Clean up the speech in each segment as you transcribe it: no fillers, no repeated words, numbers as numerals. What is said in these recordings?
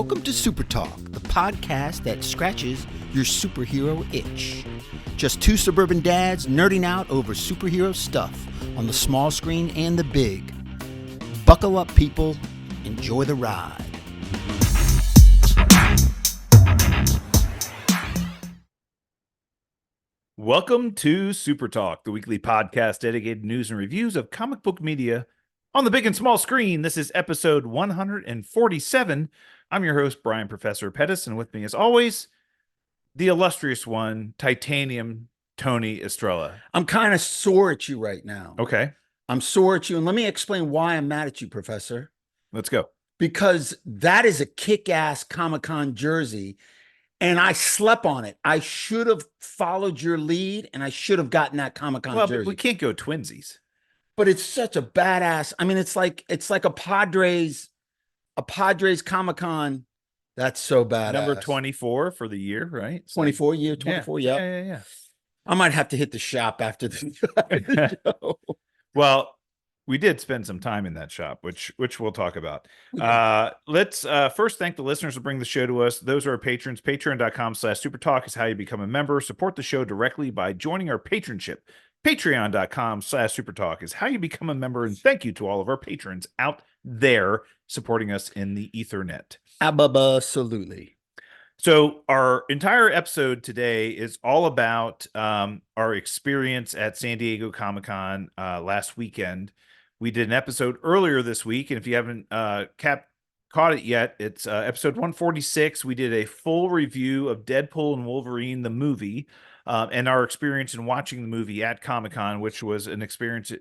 Welcome to SuperTalk, the podcast that scratches your superhero itch. Just two suburban dads nerding out over superhero stuff on the small screen and the big. Buckle up, people. Enjoy the ride. Welcome to SuperTalk, the weekly podcast dedicated to news and reviews of comic book media on the big and small screen. This is episode 147. I'm your host, Brian Professor Pettis, and with me, as always, the illustrious one, Titanium Tony Estrella. I'm kind of sore at you right now. Okay, I'm sore at you, and let me explain why I'm mad at you, Professor. let's go. Because that is a kick-ass Comic-Con jersey, and I slept on it. I should have followed your lead, and I should have gotten that Comic-Con Well, jersey. but we can't go twinsies. But it's such a badass. I mean, it's like a Padres Comic-Con. That's so badass. Number 24 for the year, right? It's 24 year, 24. Yeah, Yep. yeah. I might have to hit the shop after the show. Well, we did spend some time in that shop, which we'll talk about. Let's first thank the listeners who bring the show to us. Those are our patrons. Patreon.com/SuperTalk is how you become a member. Support the show directly by joining our patronship. Patreon.com/SuperTalk is how you become a member. And thank you to all of our patrons out there supporting us in the Ethernet. Absolutely. So our entire episode today is all about our experience at San Diego Comic-Con last weekend. We did an episode earlier this week, and if you haven't caught it yet, it's episode 146. We did a full review of Deadpool and Wolverine, the movie, and our experience in watching the movie at Comic-Con, which was an experience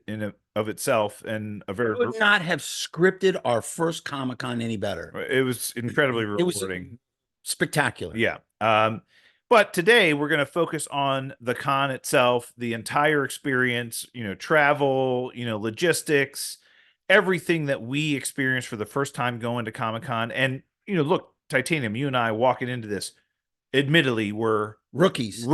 of itself, and a very Could not have scripted our first Comic-Con any better. It was incredibly rewarding. It was spectacular. Yeah. But today we're going to focus on the con itself, the entire experience, travel, logistics, everything that we experienced for the first time going to Comic-Con. And, look, Titanium, you and I walking into this, admittedly, we're Rookies.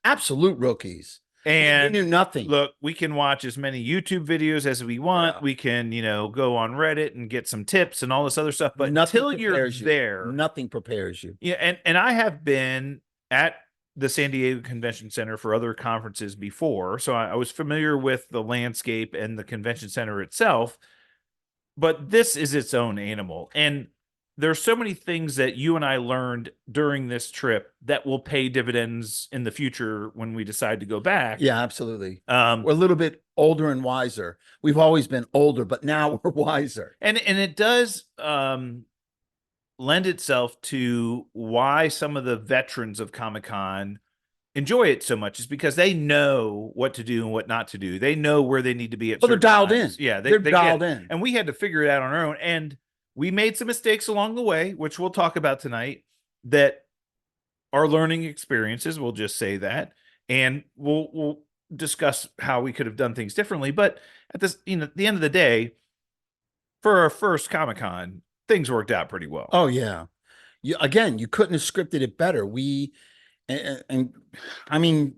Absolute rookies. And we knew nothing. Look, we can watch as many YouTube videos as we want. Yeah. We can, go on Reddit and get some tips and all this other stuff. But Nothing until you're there, nothing prepares you. Yeah, and I have been at the San Diego Convention Center for other conferences before, so I was familiar with the landscape and the convention center itself. But this is its own animal, and there's so many things that you and I learned during this trip that will pay dividends in the future when we decide to go back. Yeah, absolutely. We're a little bit older and wiser. We've always been older, but now we're wiser. And it does lend itself to why some of the veterans of Comic-Con enjoy it so much, is because they know what to do and what not to do. They know where they need to be at. Well, they're dialed times. in. Yeah, they're dialed in. And we had to figure it out on our own. And we made some mistakes along the way, which we'll talk about tonight, that are learning experiences. We'll just say that. And we'll discuss how we could have done things differently. But at this, the end of the day, for our first Comic-Con, things worked out pretty well. Oh, yeah. You couldn't have scripted it better. And I mean,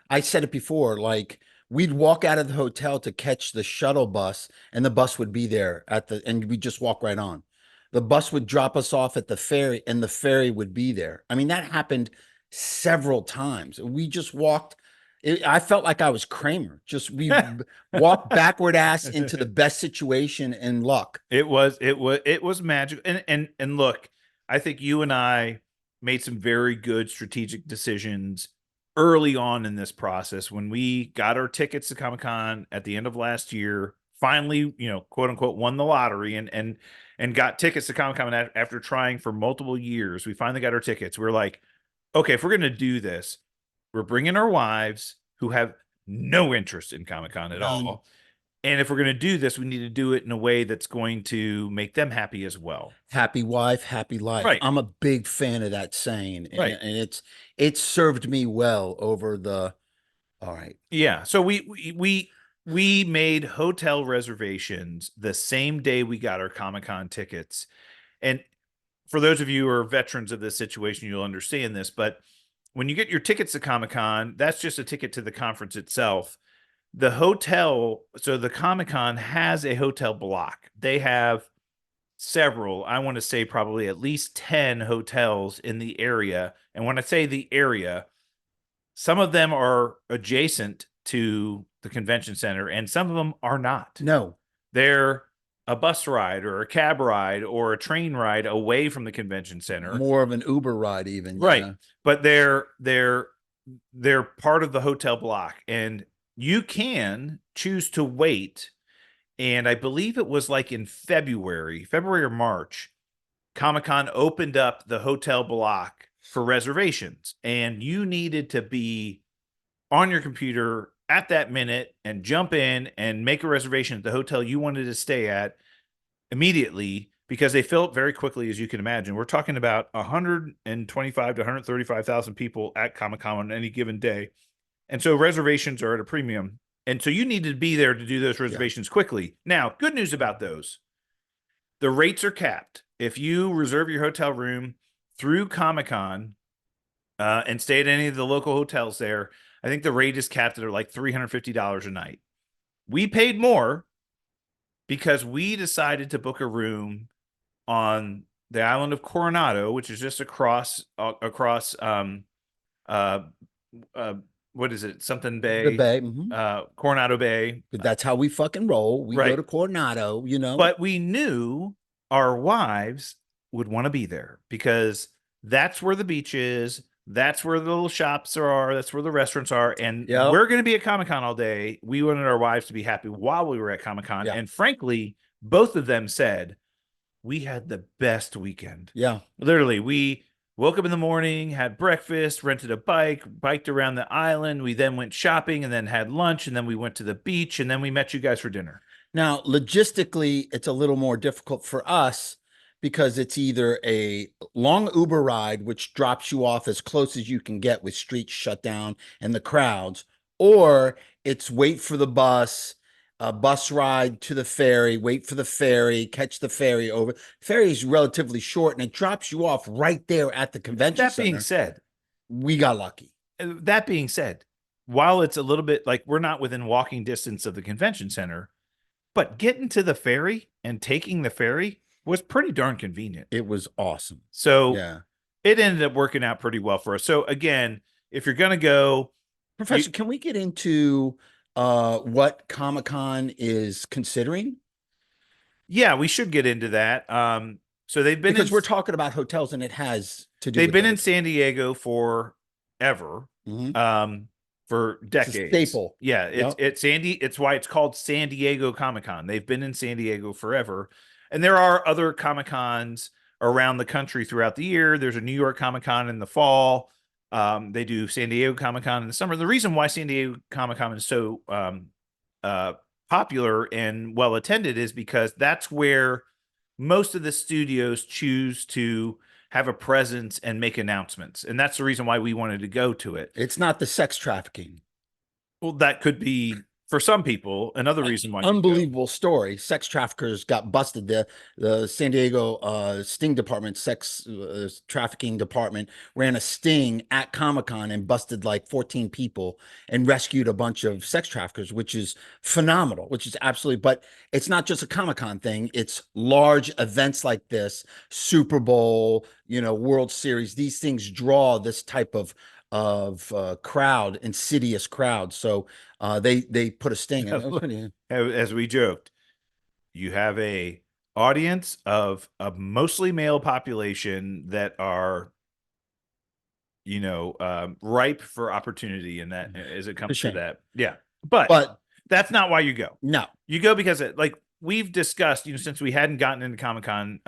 I said it before, like, we'd walk out of the hotel to catch the shuttle bus, and the bus would be there and we'd just walk right on. The bus would drop us off at the ferry, and the ferry would be there. I mean, that happened several times. We just walked. I felt like I was Kramer. We walked backward ass into the best situation and luck. It was magic. And look, I think you and I made some very good strategic decisions early on in this process when we got our tickets to Comic-Con at the end of last year. Finally, quote unquote, won the lottery and got tickets to Comic-Con after trying for multiple years. We finally got our tickets. We're like, okay, if we're going to do this, we're bringing our wives who have no interest in Comic-Con at all. And if we're going to do this, we need to do it in a way that's going to make them happy as well. Happy wife, happy life. Right. I'm a big fan of that saying. Right. And it served me well over the, all right. Yeah. So we made hotel reservations the same day we got our Comic-Con tickets. And for those of you who are veterans of this situation, you'll understand this. But when you get your tickets to Comic-Con, that's just a ticket to the conference itself. The hotel, so the Comic-Con has a hotel block. They have several, I want to say probably at least 10 hotels in the area. And when I say the area, some of them are adjacent to the convention center and some of them are not. No, They're a bus ride or a cab ride or a train ride away from the convention center. more of an Uber ride, even. Right. Yeah. But they're part of the hotel block, and you can choose to wait. And I believe it was like in February or March, Comic-Con opened up the hotel block for reservations, and you needed to be on your computer at that minute and jump in and make a reservation at the hotel you wanted to stay at immediately, because they fill up very quickly, as you can imagine. We're talking about 125 to 135,000 people at Comic-Con on any given day. And so reservations are at a premium. And so you needed to be there to do those reservations quickly. Now, good news about those. The rates are capped. If you reserve your hotel room through Comic-Con and stay at any of the local hotels there, I think the rate is capped at like $350 a night. We paid more because we decided to book a room on the island of Coronado, which is just across what is it? Something Bay. The Bay. Mhm. Coronado Bay. But that's how we fucking roll. We go Right. to Coronado, you know. But we knew our wives would want to be there because that's where the beach is. That's where the little shops are. That's where the restaurants are. And Yep. we're going to be at Comic-Con all day. We wanted our wives to be happy while we were at Comic-Con. Yeah. And frankly, both of them said, we had the best weekend. Yeah. Literally, we woke up in the morning, had breakfast, rented a bike, biked around the island. We then went shopping and then had lunch. And then we went to the beach. And then we met you guys for dinner. Now, logistically, it's a little more difficult for us because it's either a long Uber ride, which drops you off as close as you can get with streets shut down and the crowds, or it's wait for the bus, a bus ride to the ferry, wait for the ferry, catch the ferry over. Ferry is relatively short and it drops you off right there at the convention That center. being said, we got lucky. That being said, while it's a little bit like we're not within walking distance of the convention center, but getting to the ferry and taking the ferry was pretty darn convenient. It was awesome. So yeah, it ended up working out pretty well for us. So again, if you're going to go, Professor, can we get into what Comic-Con is considering? Yeah, we should get into that. So they've been because we're talking about hotels and it has to do. They've been in San Diego forever. For decades. It's a staple. Yeah, it's why it's called San Diego Comic-Con. They've been in San Diego forever. And there are other Comic-Cons around the country throughout the year. There's a New York Comic-Con in the fall. They do San Diego Comic-Con in the summer. The reason why San Diego Comic-Con is so popular and well attended is because that's where most of the studios choose to have a presence and make announcements. And that's the reason why we wanted to go to it. It's not the sex trafficking. Well, that could be for some people another reason why. Unbelievable story. Sex traffickers got busted. The San Diego sting department, sex trafficking department, ran a sting at Comic-Con and busted like 14 people and rescued a bunch of sex traffickers, which is phenomenal, which is absolutely. But it's not just a Comic-Con thing. It's large events like this, Super Bowl, World Series. These things draw this type of crowd, insidious crowd. So they put a sting in. As we joked, you have a audience of a mostly male population that are ripe for opportunity, and that as it comes to that. Yeah, but that's not why you go. No, you go because like we've discussed, since we hadn't gotten into Comic-Con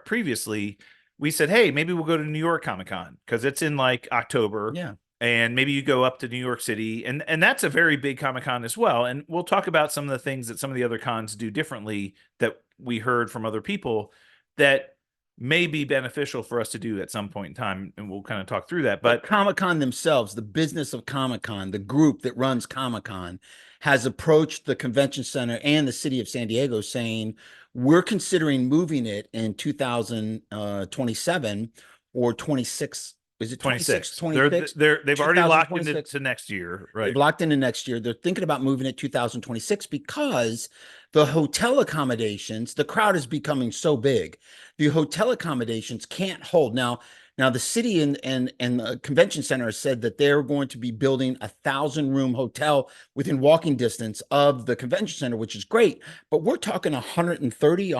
previously, we said, hey, maybe we'll go to New York Comic-Con because it's in like October. Yeah. And maybe you go up to New York City, and that's a very big Comic-Con as well. And we'll talk about some of the things that some of the other cons do differently that we heard from other people that may be beneficial for us to do at some point in time. And we'll kind of talk through that. But Comic-Con themselves, the business of Comic-Con, the group that runs Comic-Con, has approached the convention center and the city of San Diego saying, we're considering moving it in 2027 or 26 Is it 26. 26? They've already locked into 2026. to next year, right? They've locked into next year. They're thinking about moving it 2026 because the hotel accommodations, the crowd is becoming so big. The hotel accommodations can't hold. Now the city and the convention center has said that they're going to be building 1,000-room hotel within walking distance of the convention center, which is great. But we're talking 130.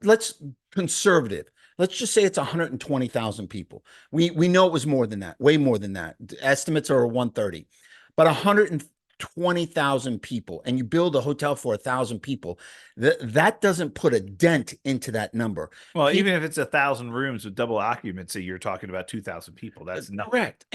Let's conservative. Let's just say it's 120,000 people. We know it was more than that, way more than that. Estimates are 130, but 120,000 people, and you build a hotel for 1,000 people. That doesn't put a dent into that number. Well, even if it's 1,000 rooms with double occupancy, you're talking about 2,000 people. That's nothing. Correct.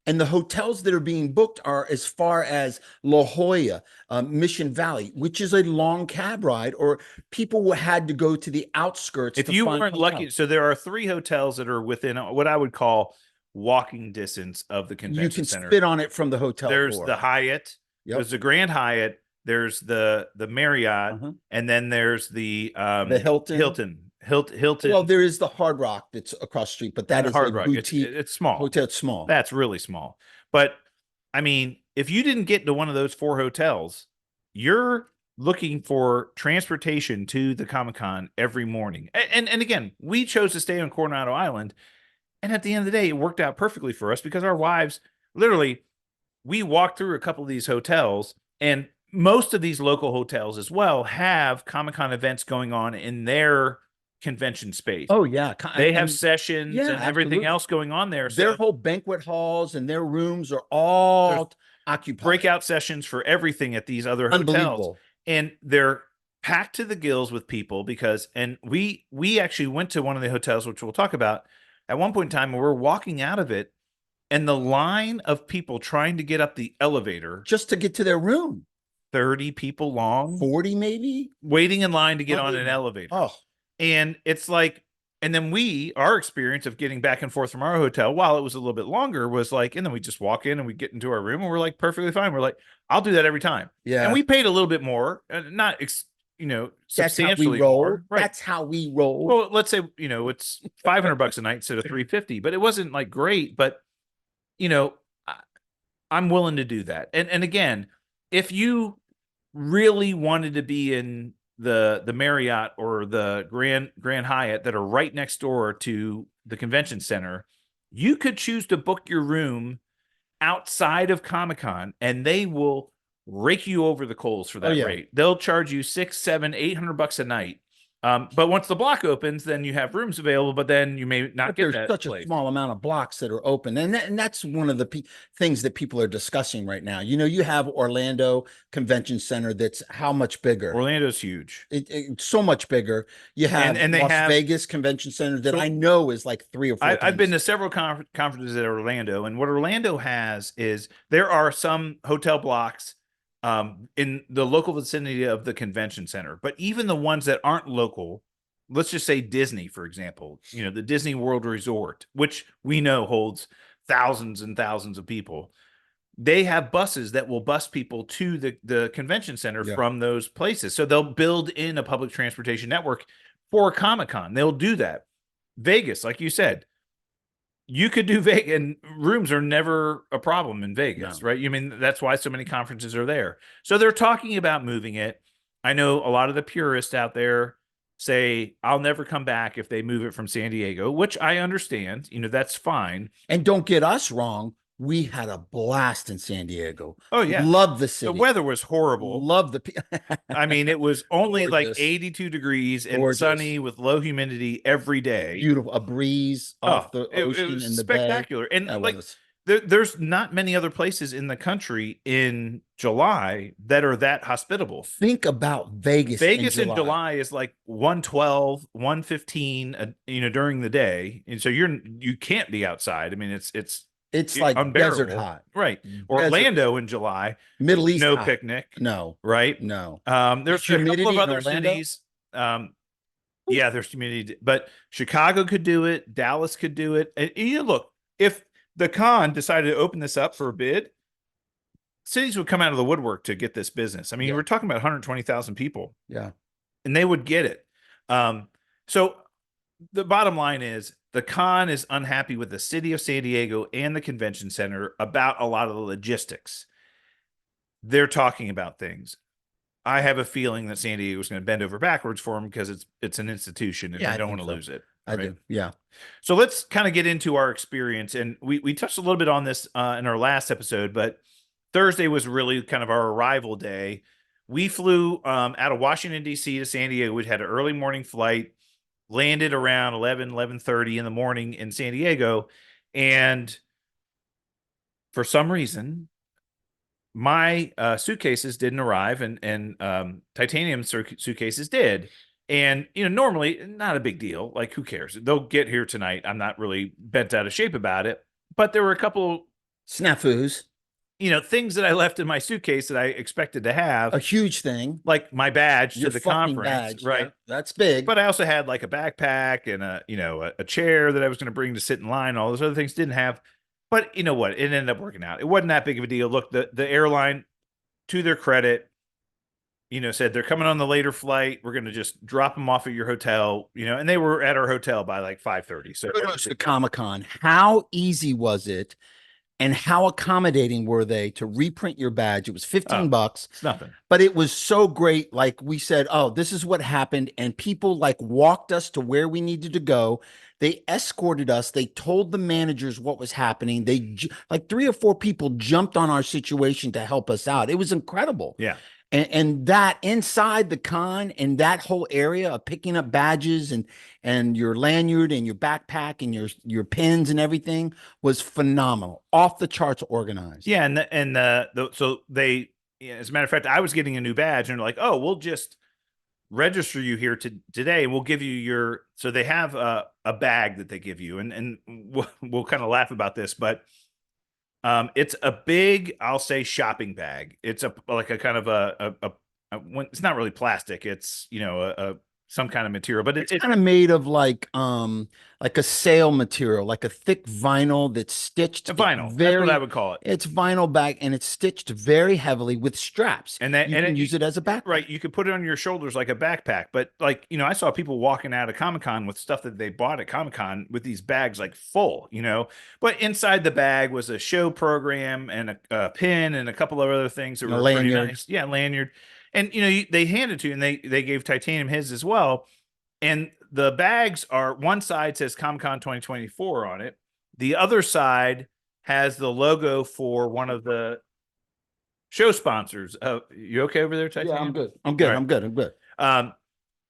And the hotels that are being booked are as far as La Jolla, Mission Valley, which is a long cab ride, or people had to go to the outskirts. If you weren't lucky, so there are 3 hotels that are within what I would call walking distance of the convention center. You can spit on it from the hotel. There's door. the Hyatt. Yep. There's the Grand Hyatt. There's the Marriott, and then there's the Hilton. Well, there is the Hard Rock that's across the street, but that is Hard a Rock. boutique It's small. hotel. It's small. That's really small. But I mean, if you didn't get to one of those 4 hotels, you're looking for transportation to the Comic-Con every morning. And again, we chose to stay on Coronado Island, and at the end of the day, it worked out perfectly for us because our wives, literally, we walked through a couple of these hotels, and most of these local hotels as well have Comic-Con events going on in their convention space. Oh yeah, they have sessions and everything else going on there. Their whole banquet halls and their rooms are all occupied. Breakout sessions for everything at these other hotels, and they're packed to the gills with people because. And we actually went to one of the hotels, which we'll talk about at one point in time. We're walking out of it, and the line of people trying to get up the elevator just to get to their room, 30 people long, 40 maybe, waiting in line to get on an elevator. Oh. And it's like, and then our experience of getting back and forth from our hotel, while it was a little bit longer, was like, and then we just walk in and we get into our room and we're like perfectly fine. We're like, I'll do that every time. Yeah. And we paid a little bit more, not, substantially more. Right. That's how we roll. Well, let's say, it's $500 a night instead of $350, but it wasn't like great, but I'm willing to do that. And again, if you really wanted to be in the Marriott or the Grand Hyatt that are right next door to the convention center, you could choose to book your room outside of Comic-Con, and they will rake you over the coals for that rate. They'll charge you $600, $700, $800 a night. But once the block opens, then you have rooms available, but then you may not get that. There's such a small amount of blocks that are open. And that's one of the things that people are discussing right now. You have Orlando Convention Center that's how much bigger? Orlando's huge. It's so much bigger. You have and they have Vegas Convention Center that I know is like 3 or 4 I've been to several conferences at Orlando, and what Orlando has is there are some hotel blocks in the local vicinity of the convention center, but even the ones that aren't local, let's just say Disney, for example, the Disney World Resort, which we know holds thousands and thousands of people. They have buses that will bus people to the convention center from those places. So they'll build in a public transportation network for Comic-Con. They'll do that. Vegas, like you said, you could do Vegas, and rooms are never a problem in Vegas, right? That's why so many conferences are there. So they're talking about moving it. I know a lot of the purists out there say, I'll never come back if they move it from San Diego, which I understand. That's fine. And don't get us wrong. We had a blast in San Diego. Oh, yeah. Love the city. The weather was horrible. Love the it was only like 82 degrees and sunny with low humidity every day. Beautiful. A breeze off the ocean it was in the spectacular. bay. And there's not many other places in the country in July that are that hospitable. Think about Vegas. Vegas in July is like 112, 115, during the day. And so you can't be outside. It's like unbearable. Desert hot. Right. Orlando in July. Middle East no hot. Picnic. No. Right? No. There's a couple of other cities. There's humidity. But Chicago could do it. Dallas could do it. And look, if the con decided to open this up for a bid, cities would come out of the woodwork to get this business. We're talking about 120,000 people. Yeah. And they would get it. So the bottom line is, the con is unhappy with the city of San Diego and the convention center about a lot of the logistics. They're talking about things. I have a feeling that San Diego is going to bend over backwards for them because it's an institution and Yeah, they I don't think want to so. lose it. I Right? do. Yeah. So let's kind of get into our experience. And we touched a little bit on this in our last episode, but Thursday was really kind of our arrival day. We flew out of Washington, D.C. to San Diego. We had an early morning flight, landed around 11:30 in the morning in San Diego. And for some reason, my suitcases didn't arrive, and titanium suitcases did. And normally not a big deal. Like, who cares? They'll get here tonight. I'm not really bent out of shape about it. But there were a couple Snafus. things that I left in my suitcase that I expected to have, A huge thing. like my badge Your to the fucking conference, badge. right? Yeah, that's big. But I also had like a backpack and a chair that I was going to bring to sit in line. All those other things didn't have. But you know what? It ended up working out. It wasn't that big of a deal. Look, the airline, to their credit, said they're coming on the later flight. We're going to just drop them off at your hotel, and they were at our hotel by like 5:30. So kudos to Comic-Con. How easy was it? And how accommodating were they to reprint your badge? It was 15 bucks. It's nothing. But it was so great. Like, we said, oh, this is what happened. And people like walked us to where we needed to go. They escorted us. They told the managers what was happening. Like 3 or 4 people jumped on our situation to help us out. It was incredible. Yeah. And that inside the con and that whole area of picking up badges and your lanyard and your backpack and your pins and everything was phenomenal, off the charts organized. Yeah, so they, as a matter of fact, I was getting a new badge, and they're like, "Oh, we'll just register you here today. We'll give you your." So they have a bag that they give you, and we'll kind of laugh about this, but it's a big, I'll say, shopping bag. It's like a kind of it's not really plastic. It's some kind of material, but It's kind of made of like a sail material, like a thick vinyl that's stitched. Vinyl. That's what I would call it. It's vinyl bag, and it's stitched very heavily with straps. And that you can use it as a backpack. Right. You could put it on your shoulders like a backpack. But like, I saw people walking out of Comic-Con with stuff that they bought at Comic-Con with these bags like full, But inside the bag was a show program and a pin and a couple of other things that were pretty nice. Yeah, lanyard. And they handed to you, and they gave Titanium his as well. And the bags are, one side says Comic-Con 2024 on it. The other side has the logo for one of the show sponsors. You okay over there, Titanium? Yeah, I'm good. I'm good. Right. I'm good. I'm good.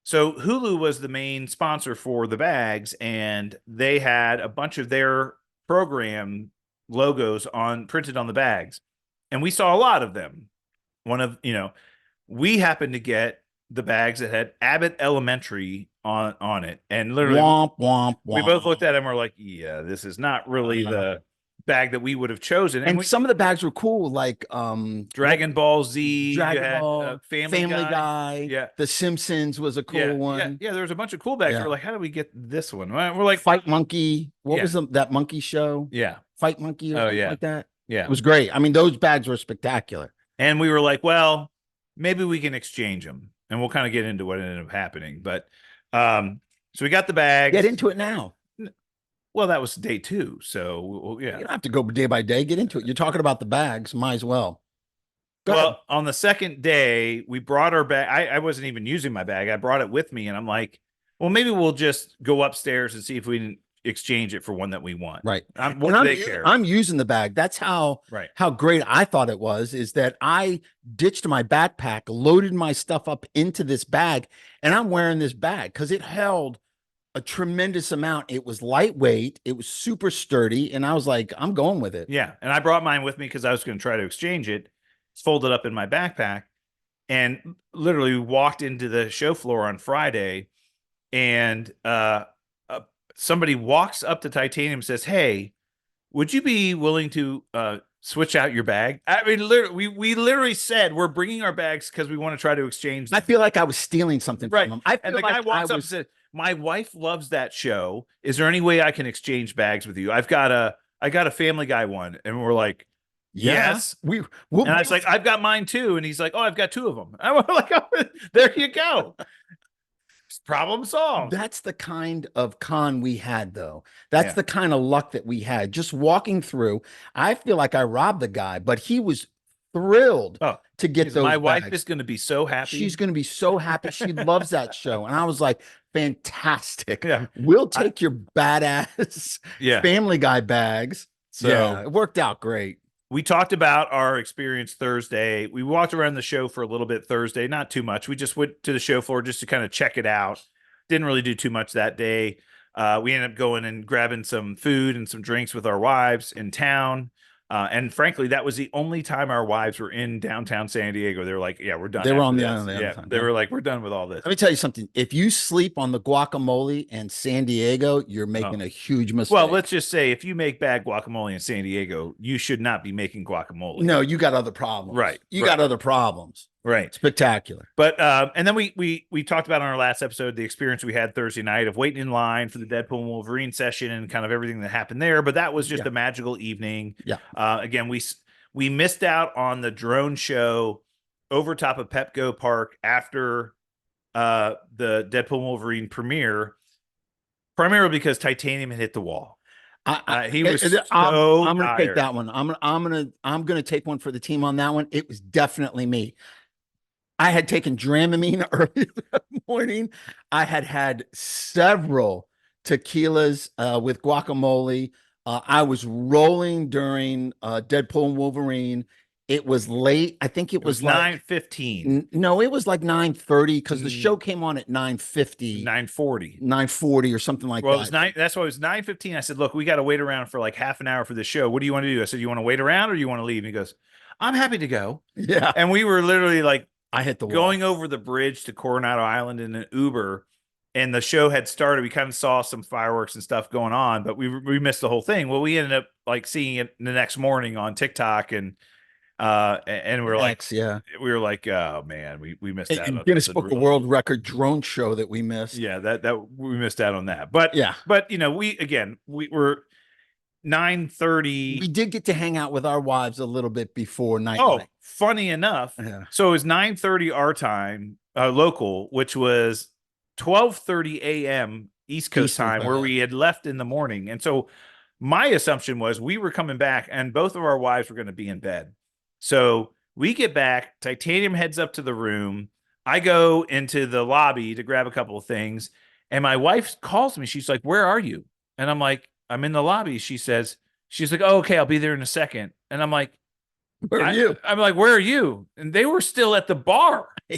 So Hulu was the main sponsor for the bags, and they had a bunch of their program logos printed on the bags. And we saw a lot of them. We happened to get the bags that had Abbott Elementary on it, and literally womp, womp, womp. We both looked at it and we're like, yeah, this is not really the bag that we would have chosen. And some of the bags were cool, like Dragon Ball Z, Dragon Ball, Family Guy. Yeah, The Simpsons was a cool one. Yeah, there was a bunch of cool bags. We're like, how did we get this one? We're like, Fight Monkey. What was that monkey show? Yeah, Fight Monkey. Or something like that. Yeah, it was great. I mean, those bags were spectacular. And we were like, well, maybe we can exchange them, and we'll kind of get into what ended up happening. But so we got the bags. Get into it now. Well, that was day 2, so yeah. You don't have to go day by day. Get into it. You're talking about the bags. Might as well. Go ahead. On the second day, we brought our bag. I wasn't even using my bag. I brought it with me, and I'm like, well, maybe we'll just go upstairs and see if we can exchange it for one that we want. Right. What do they care? I'm using the bag. That's how great I thought it was, is that I ditched my backpack, loaded my stuff up into this bag, and I'm wearing this bag because it held a tremendous amount. It was lightweight. It was super sturdy. And I was like, I'm going with it. Yeah. And I brought mine with me because I was going to try to exchange it. It's folded up in my backpack, and literally walked into the show floor on Friday, and somebody walks up to Titanium and says, hey, would you be willing to switch out your bag? I mean, literally, we literally said we're bringing our bags because we want to try to exchange them. I feel like I was stealing something from them. And the guy walks up and said, my wife loves that show. Is there any way I can exchange bags with you? I got a Family Guy one. And we're like, yes. And I was like, I've got mine too. And he's like, oh, I've got 2 of them. I'm like, oh, there you go. Problem solved. That's the kind of con we had, though. That's Yeah. the kind of luck that we had. Just walking through, I feel like I robbed the guy, but he was thrilled Oh, to get my those wife bags. is going to be so She's happy. going to be so happy. She loves that show. And I was like, fantastic. Yeah. We'll take your badass Yeah. Family Guy bags. So Yeah, it worked out great. we talked about our experience Thursday. We walked around the show for a little bit Thursday, not too much. We just went to the show floor just to kind of check it out. Didn't really do too much that day. We ended up going and grabbing some food and some drinks with our wives in town. And frankly, that was the only time our wives were in downtown San Diego. They were like, yeah, we're done. They were after on the this. island the other Yeah, time, they yeah. were like, we're done with all this. Let me tell you something. If you sleep on the guacamole in San Diego, you're making a huge mistake. Well, let's just say if you make bad guacamole in San Diego, you should not be making guacamole. No, you got other problems. Right. You got other problems. Right. Spectacular. But and then we talked about on our last episode the experience we had Thursday night of waiting in line for the Deadpool Wolverine session and kind of everything that happened there. But that was just a magical evening. Yeah. Again, we missed out on the drone show over top of Pepco Park after the Deadpool Wolverine premiere, primarily because Titanium had hit the wall. He was I'm gonna tired. take that one. I'm gonna take one for the team on that one. It was definitely me. I had taken Dramamine early that morning. I had several tequilas with guacamole. I was rolling during Deadpool Wolverine. It was late. I think it was like 9:15. No, it was like 9:30 because the show came on at 9:50, 9:40. 9:40 or something like Well, that. it was 9. That's why it was 9:15. I said, "Look, we got to wait around for like half an hour for the show. What do you want to do?" I said, "You want to wait around or you want to leave?" And he goes, "I'm happy to go." Yeah. And we were literally like I hit the wall. going over the bridge to Coronado Island in an Uber, and the show had started. We kind of saw some fireworks and stuff going on, but we missed the whole thing. Well, we ended up like seeing it the next morning on TikTok, and we were like, we were like, oh man, we missed out on Guinness Book of World Record drone show that we missed. Yeah, that we missed out on that. But yeah, but you know, we were 9:30. We did get to hang out with our wives a little bit before night. Oh, funny enough. Yeah. So it was 9:30 our time, local, which was 12:30 a.m. East Coast time, where we had left in the morning. And so my assumption was we were coming back and both of our wives were going to be in bed. So we get back, Titanium heads up to the room. I go into the lobby to grab a couple of things, and my wife calls me. She's like, "Where are you?" And I'm like, "I'm in the lobby." She's like, "Oh, okay, I'll be there in a second." And I'm like, "Where are you?" I'm like, "Where are you?" And they were still at the bar. Yeah.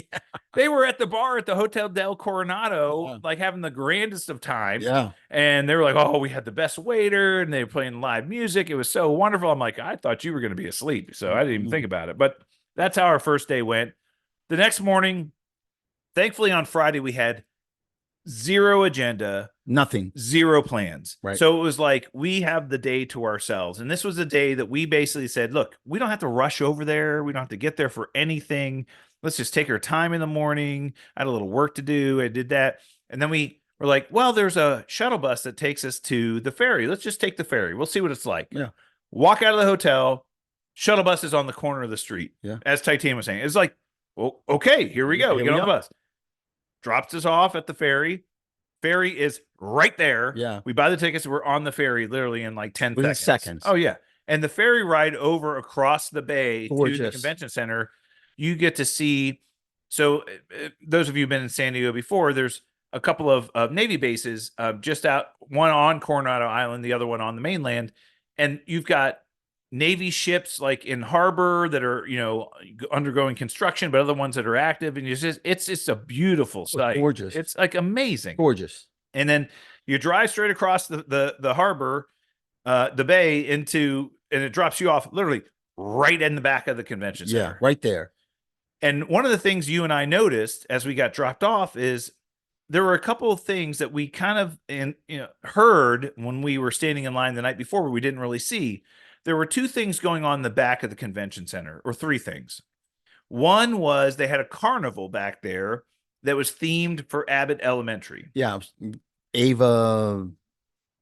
They were at the bar at the Hotel del Coronado, like having the grandest of time. Yeah. And they were like, "Oh, we had the best waiter," and they were playing live music. It was so wonderful. I'm like, I thought you were going to be asleep, so I didn't even think about it. But that's how our first day went. The next morning, thankfully on Friday, we had zero agenda, nothing, zero plans. Right. So it was like we have the day to ourselves. And this was a day that we basically said, look, we don't have to rush over there. We don't have to get there for anything. Let's just take our time in the morning. I had a little work to do. I did that. And then we were like, well, there's a shuttle bus that takes us to the ferry. Let's just take the ferry. We'll see what it's like. Yeah. Walk out of the hotel. Shuttle bus is on the corner of the street. Yeah. As Titanium was saying, it's like, well, okay, here we go. We get on the bus. Drops us off at the ferry. Ferry is right there. Yeah. We buy the tickets. We're on the ferry literally in like 10 seconds. Oh, yeah. And the ferry ride over across the bay to the convention center, you get to see. So those of you who've been in San Diego before, there's a couple of Navy bases just out, one on Coronado Island, the other one on the mainland. And you've got Navy ships like in harbor that are, you know, undergoing construction, but other ones that are active. And it's just a beautiful sight. Gorgeous. It's like amazing. Gorgeous. And then you drive straight across the harbor, the bay and it drops you off literally right in the back of the convention center. Yeah, right there. And one of the things you and I noticed as we got dropped off is there were a couple of things that we kind of heard when we were standing in line the night before, but we didn't really see. There were two things going on in the back of the convention center, or three things. One was they had a carnival back there that was themed for Abbott Elementary. Yeah, Ava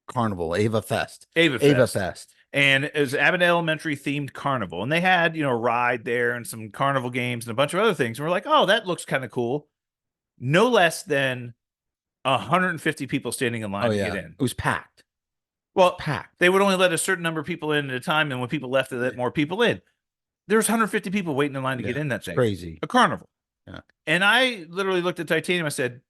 Carnival, Ava Fest. Ava Fest. And it was Abbott Elementary themed carnival. And they had, a ride there and some carnival games and a bunch of other things. And we're like, oh, that looks kind of cool. No less than 150 people standing in line Oh to yeah, get in. it was packed. Well, Packed. they would only let a certain number of people in at a time, and when people left, they let more people in. There's 150 people waiting in line to get in that day. Crazy. A carnival. Yeah. And I literally looked at Titanium. I said,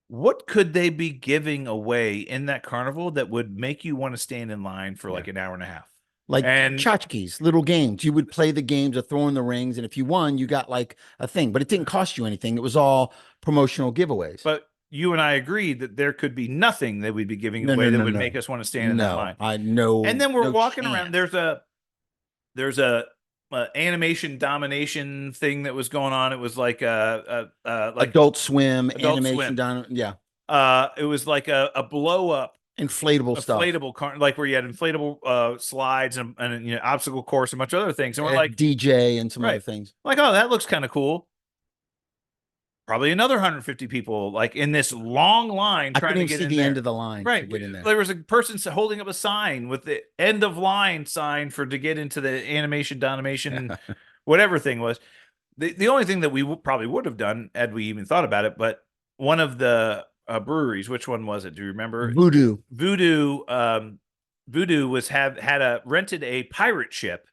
what could they be giving away in that carnival that would make you want to stand in line for like an hour and a half? Like And tchotchkes, little games. You would play the games of throwing the rings, and if you won, you got like a thing. But it didn't cost you anything. It was all promotional giveaways. but you and I agreed that there could be nothing that we'd be giving No, away no, that no, would no. make us want to stand in that line. I know. And then we're no walking chance. around. There's a animation domination thing that was going on. It was like like Adult Swim, Adult animation Swim. down. Yeah. It was like a blow up Inflatable stuff. inflatable car, like where you had inflatable slides and you know, obstacle course and a bunch of other things. And we're like DJ and some other right. things. Like, oh, that looks kind of cool. Probably another 150 people like in this long line I trying couldn't to even get see in the there. end of the line Right. to get in there. There was a person holding up a sign with the end of line sign for to get into the animation, domination, whatever thing was. The only thing that we probably would have done had we even thought about it, but one of the breweries, which one was it? Do you remember? Voodoo. Voodoo was had rented a pirate ship,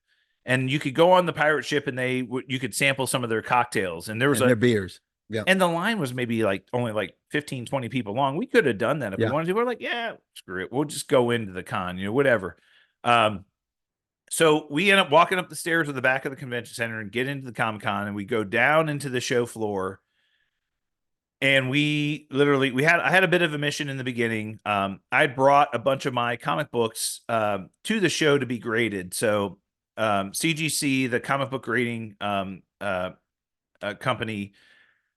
and you could go on the pirate ship and you could sample some of their cocktails, and there was their beers. Yeah. And the line was maybe like only like 15, 20 people long. We could have done that if we wanted to. We're like, yeah, screw it. We'll just go into the con, you know, whatever. So we end up walking up the stairs to the back of the convention center and get into the Comic-Con, and we go down into the show floor. And I had a bit of a mission in the beginning. I brought a bunch of my comic books to the show to be graded. So CGC, the comic book grading company,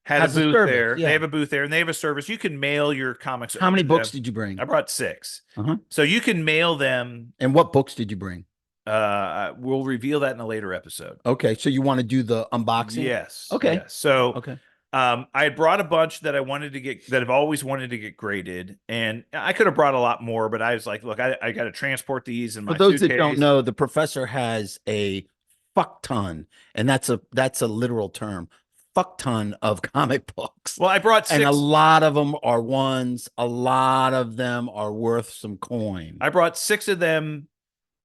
had a booth there. Yeah. They have a booth there, and they have a service. You can mail your comics. How many books did you bring? I brought 6. So you can mail them. And what books did you bring? We'll reveal that in a later episode. Okay, so you want to do the unboxing? Yes. Okay. Yes. So okay. I had brought a bunch that I've always wanted to get graded, and I could have brought a lot more, but I was like, look, I got to transport these in my suitcase. For those suitcase. that don't know, the professor has a fuck ton, and that's a literal term. Fuck ton of comic books. Well, I brought 6. And a lot of them are ones. A lot of them are worth some coin. I brought 6 of them,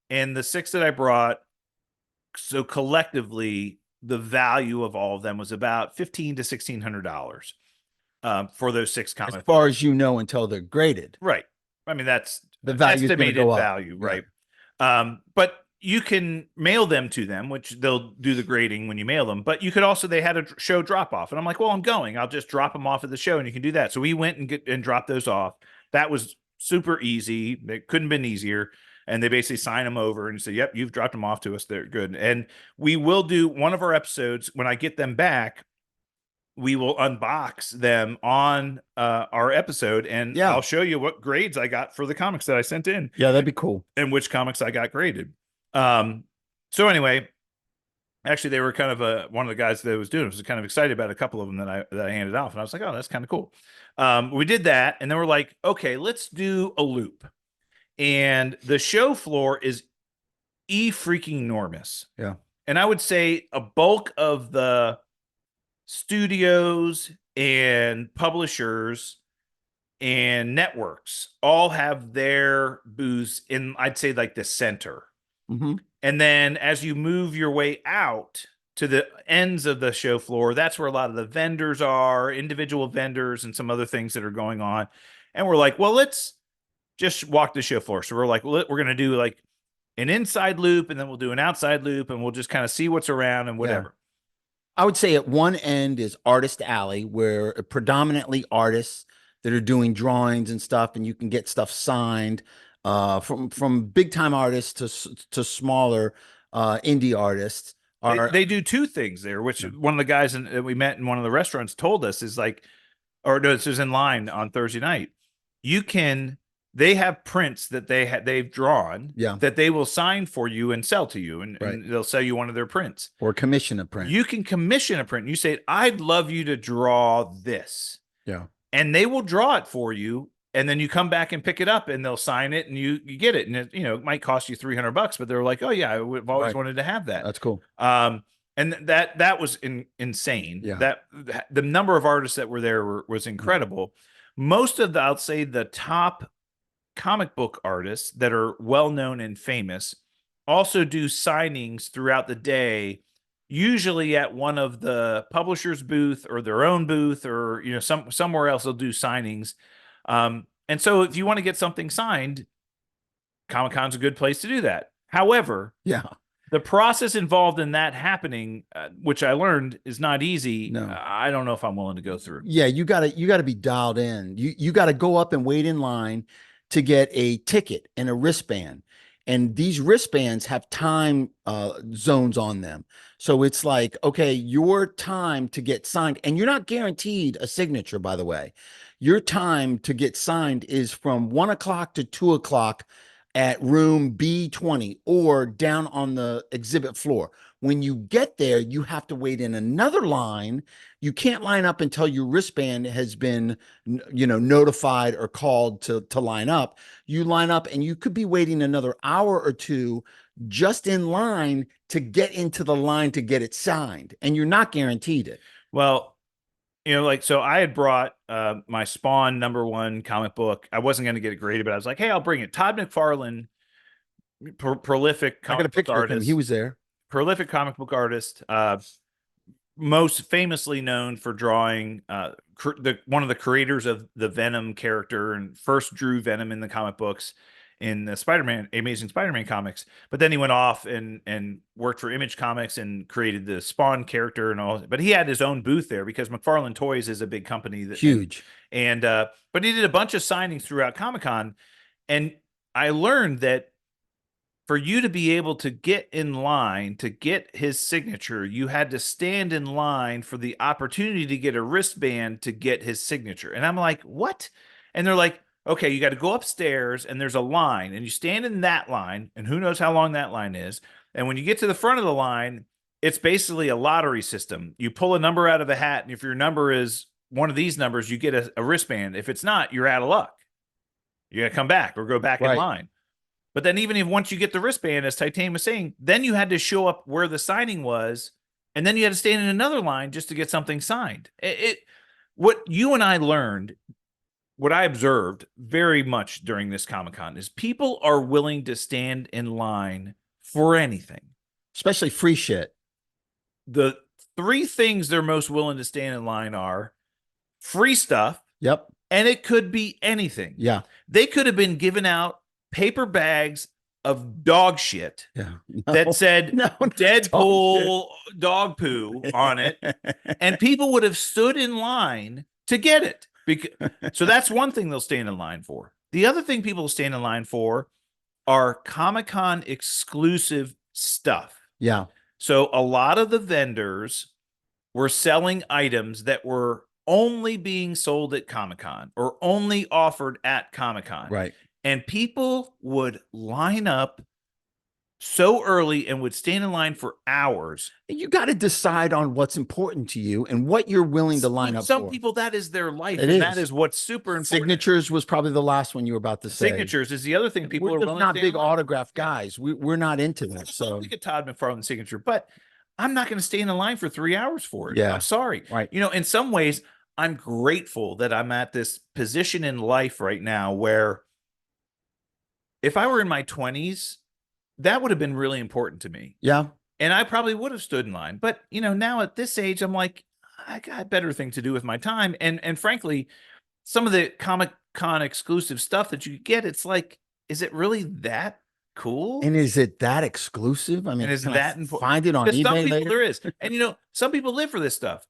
and the 6 that I brought, so collectively, the value of all of them was about $1,500 to $1,600 for those 6 comics. As far as you know, until they're graded. Right. I mean, that's the value estimated value, right? But you can mail them to them, which they'll do the grading when you mail them. But you could also, they had a show drop off, and I'm like, well, I'm going. I'll just drop them off at the show, and you can do that. So we went and dropped those off. That was super easy. It couldn't have been easier. And they basically sign them over and say, yep, you've dropped them off to us. They're good. And we will do one of our episodes when I get them back. We will unbox them on our episode, and I'll show you what grades I got for the comics that I sent in. Yeah, that'd be cool. And which comics I got graded. So anyway, actually they were kind of one of the guys that was doing it was kind of excited about a couple of them that I handed off, and I was like, oh, that's kind of cool. We did that, and then we're like, okay, let's do a loop. And the show floor is freaking enormous. Yeah. And I would say a bulk of the studios and publishers and networks all have their booths in, I'd say, like the center. And then as you move your way out to the ends of the show floor, that's where a lot of the vendors are, individual vendors and some other things that are going on. And we're like, well, let's just walk the show floor. So we're like, we're going to do like an inside loop, and then we'll do an outside loop, and we'll just kind of see what's around and whatever. I would say at one end is Artist Alley, where predominantly artists that are doing drawings and stuff, and you can get stuff signed from big time artists to smaller indie artists. They do 2 things there, which one of the guys that we met in one of the restaurants told us is like, or no, this was in line on Thursday night. They have prints that they've drawn that they will sign for you and sell to you, and they'll sell you one of their prints or commission a print. You can commission a print. You say, I'd love you to draw this. Yeah. And they will draw it for you. And then you come back and pick it up, and they'll sign it, and you get it. And it might cost you $300, but they're like, oh yeah, I've always wanted to have that. That's cool. And that was insane. Yeah. That the number of artists that were there was incredible. most of the, I'll say the top comic book artists that are well known and famous also do signings throughout the day, usually at one of the publishers' booth or their own booth, or somewhere else they'll do signings. And so if you want to get something signed, Comic-Con's a good place to do that. However, Yeah. the process involved in that happening, which I learned is not easy. No. I don't know if I'm willing to go through. Yeah, you gotta be dialed in. You gotta go up and wait in line to get a ticket and a wristband. And these wristbands have time zones on them. So it's like, okay, your time to get signed, and you're not guaranteed a signature, by the way. Your time to get signed is from 1 o'clock to 2 o'clock at room B20 or down on the exhibit floor. When you get there, you have to wait in another line. You can't line up until your wristband has been, notified or called to line up. You line up and you could be waiting another hour or two just in line to get into the line to get it signed. And you're not guaranteed it. Well, so I had brought my Spawn #1 comic book. I wasn't going to get it graded, but I was like, hey, I'll bring it. Todd McFarlane, prolific I got a comic book picture of him. artist. He was there. Prolific comic book artist, most famously known for drawing one of the creators of the Venom character, and first drew Venom in the comic books in the Amazing Spider-Man comics. But then he went off and worked for Image Comics and created the Spawn character and all. But he had his own booth there because McFarlane Toys is a big company that Huge. But he did a bunch of signings throughout Comic-Con, and I learned that for you to be able to get in line to get his signature, you had to stand in line for the opportunity to get a wristband to get his signature. And I'm like, what? And they're like, okay, you got to go upstairs and there's a line, and you stand in that line, and who knows how long that line is. And when you get to the front of the line, it's basically a lottery system. You pull a number out of a hat, and if your number is one of these numbers, you get a wristband. If it's not, you're out of luck. You got to come back or go back in line. But then even if once you get the wristband, as Titanium was saying, then you had to show up where the signing was, and then you had to stand in another line just to get something signed. What you and I learned, what I observed very much during this Comic-Con is people are willing to stand in line for anything. Especially free shit. The three things they're most willing to stand in line are free stuff. Yep. And it could be anything. Yeah. They could have been giving out paper bags of dog shit that said Deadpool dog poo on it, and people would have stood in line to get it. So that's one thing they'll stand in line for. The other thing people stand in line for are Comic-Con exclusive stuff. Yeah. So a lot of the vendors were selling items that were only being sold at Comic-Con or only offered at Comic-Con. Right. And people would line up so early and would stand in line for hours. You got to decide on what's important to you and what you're willing to line up for. Some people, that is their life. That is what's super important. Signatures was probably the last one you were about to say. Signatures is the other thing people are willing not to big autograph guys. We're not into that. So look at Todd McFarlane's signature, but I'm not going to stand in line for 3 hours for it. Yeah. I'm sorry. Right. In some ways, I'm grateful that I'm at this position in life right now where if I were in my 20s, that would have been really important to me. Yeah. And I probably would have stood in line. But, now at this age, I'm like, I got better thing to do with my time. And frankly, some of the Comic-Con exclusive stuff that you get, it's like, is it really that cool? And is it that exclusive? I mean, and is that important? Find it on eBay some people later? There is. And, some people live for this stuff.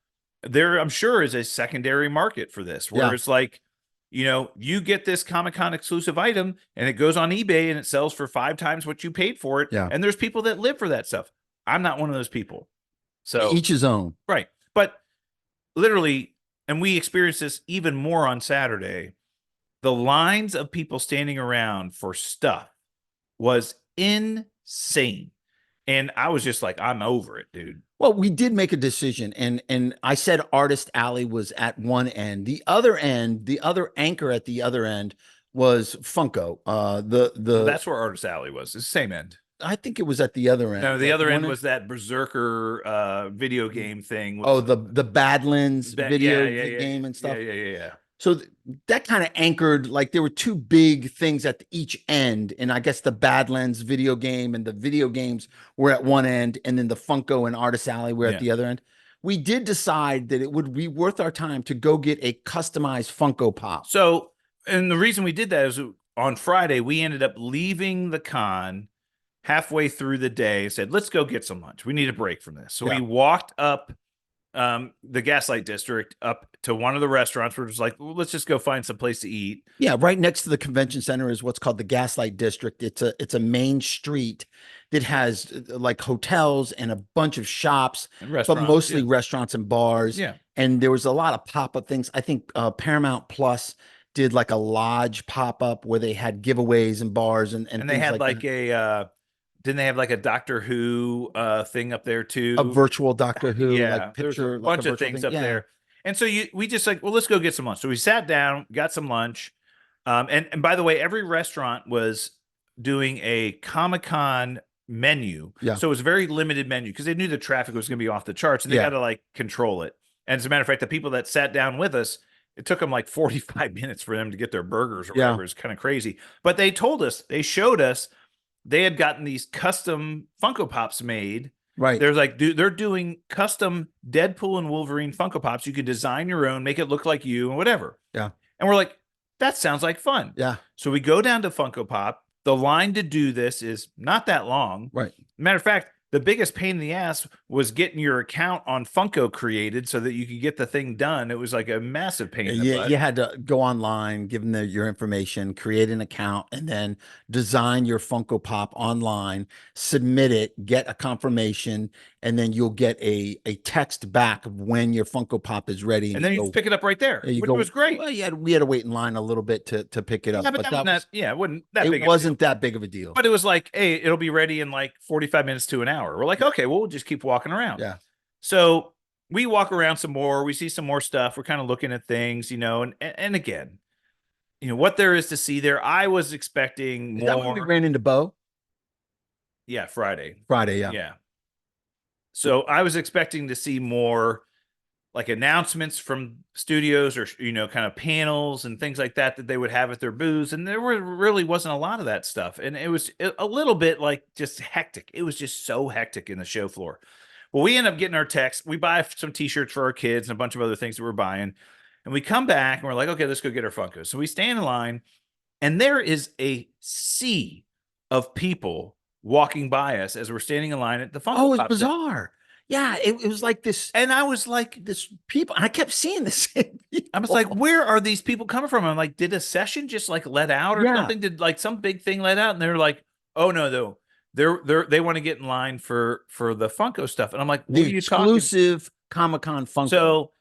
There, I'm sure, is a secondary market for this where it's like, you get this Comic-Con exclusive item and it goes on eBay and it sells for 5 times what you paid for it. Yeah. And there's people that live for that stuff. I'm not one of those people. So each his own. Right. But literally, and we experienced this even more on Saturday, the lines of people standing around for stuff was insane. And I was just like, I'm over it, dude. Well, we did make a decision, and I said Artist Alley was at one end. The other end, the other anchor at the other end was Funko. That's where Artist Alley was. It's the same end. I think it was at the other end. No, the other end was that Berserker video game thing. The Badlands video game and stuff. Yeah. So that kind of anchored, like there were two big things at each end. And I guess the Badlands video game and the video games were at one end, and then the Funko and Artist Alley were at Yeah. the other end. We did decide that it would be worth our time to go get a customized Funko Pop. So, and the reason we did that is on Friday, we ended up leaving the con halfway through the day and said, let's go get some lunch. We need a break from this. So Yeah. we walked up the Gaslight District up to one of the restaurants. We're just like, well, let's just go find some place to eat. Yeah, right next to the convention center is what's called the Gaslight District. It's a main street that has like hotels and a bunch of shops, And but restaurants, mostly yeah. restaurants and bars. Yeah. And there was a lot of pop-up things. I think Paramount Plus did like a lodge pop-up where they had giveaways and bars and And they things had like that. a didn't they have like a Doctor Who thing up there too? A virtual Doctor Who Yeah, like there's a picture, like bunch a of virtual things thing. up Yeah. there. And so we just like, well, let's go get some lunch. So we sat down, got some lunch. And by the way, every restaurant was doing a Comic-Con menu. Yeah. So it was a very limited menu because they knew the traffic was going to be off the charts and they Yeah. got to like control it. And as a matter of fact, the people that sat down with us, it took them like 45 minutes for them to get their burgers or whatever. It's kind of crazy. But they told us, they showed us they had gotten these custom Funko Pops made. Right. There's like, they're doing custom Deadpool and Wolverine Funko Pops. You can design your own, make it look like you and whatever. Yeah. And we're like, that sounds like fun. Yeah. So we go down to Funko Pop. The line to do this is not that long. Right. Matter of fact, the biggest pain in the ass was getting your account on Funko created so that you could get the thing done. It was like a massive pain in the butt. You had to go online, give them your information, create an account, and then design your Funko Pop online, submit it, get a confirmation, and then you'll get a text back of when your Funko Pop is ready. And then you pick it up right there, which was great. Well, we had to wait in line a little bit to pick it up. Yeah, but it wasn't that big. It wasn't that big of a deal. But it was like, hey, it'll be ready in like 45 minutes to an hour. We're like, okay, well, we'll just keep walking around. Yeah. So we walk around some more. We see some more stuff. We're kind of looking at things, and again, what there is to see there. I was expecting more. Is that when we ran into Bo? Yeah, Friday. Yeah. Yeah. So I was expecting to see more like announcements from studios or, kind of panels and things like that they would have at their booths. And there really wasn't a lot of that stuff. And it was a little bit like just hectic. It was just so hectic in the show floor. Well, we end up getting our text. We buy some t-shirts for our kids and a bunch of other things that we're buying. And we come back and we're like, okay, let's go get our Funkos. So we stand in line and there is a sea of people walking by us as we're standing in line at the Funko Pop. Oh, it's bizarre. Yeah, it was like this. And I was like, this people, and I kept seeing this. I was like, where are these people coming from? I'm like, did a session just like let out or something? Did like some big thing let out? And they're like, oh no, though. They want to get in line for the Funko stuff. And I'm like, what the are you exclusive Comic-Con Funko. So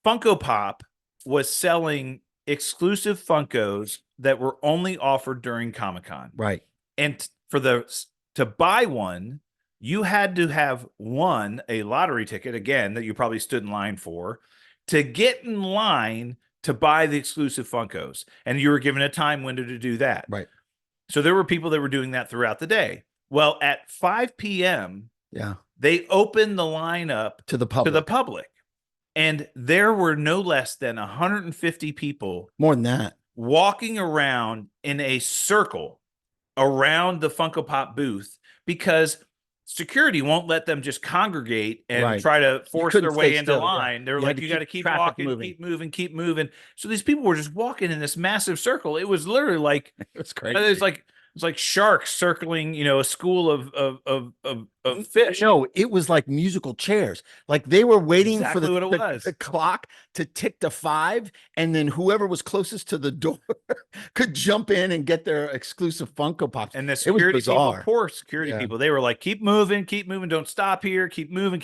Funko Pop was selling exclusive Funkos that were only offered during Comic-Con. Right. And to buy one, you had to have won a lottery ticket, again, that you probably stood in line for, to get in line to buy the exclusive Funkos. And you were given a time window to do that. Right. So there were people that were doing that throughout the day. Well, at 5 p.m., they opened the line up to the public. And there were no less than 150 people. More than that. Walking around in a circle around the Funko Pop booth because security won't let them just congregate and try to force their way into line. They're like, you got to keep walking, keep moving. So these people were just walking in this massive circle. It was literally like, it's crazy. It's like sharks circling, a school of fish. No, it was like musical chairs. Like they were waiting for the clock to tick to 5, and then whoever was closest to the door could jump in and get their exclusive Funko Pops. And the security people, poor security people, they were like, keep moving, don't stop here, keep moving.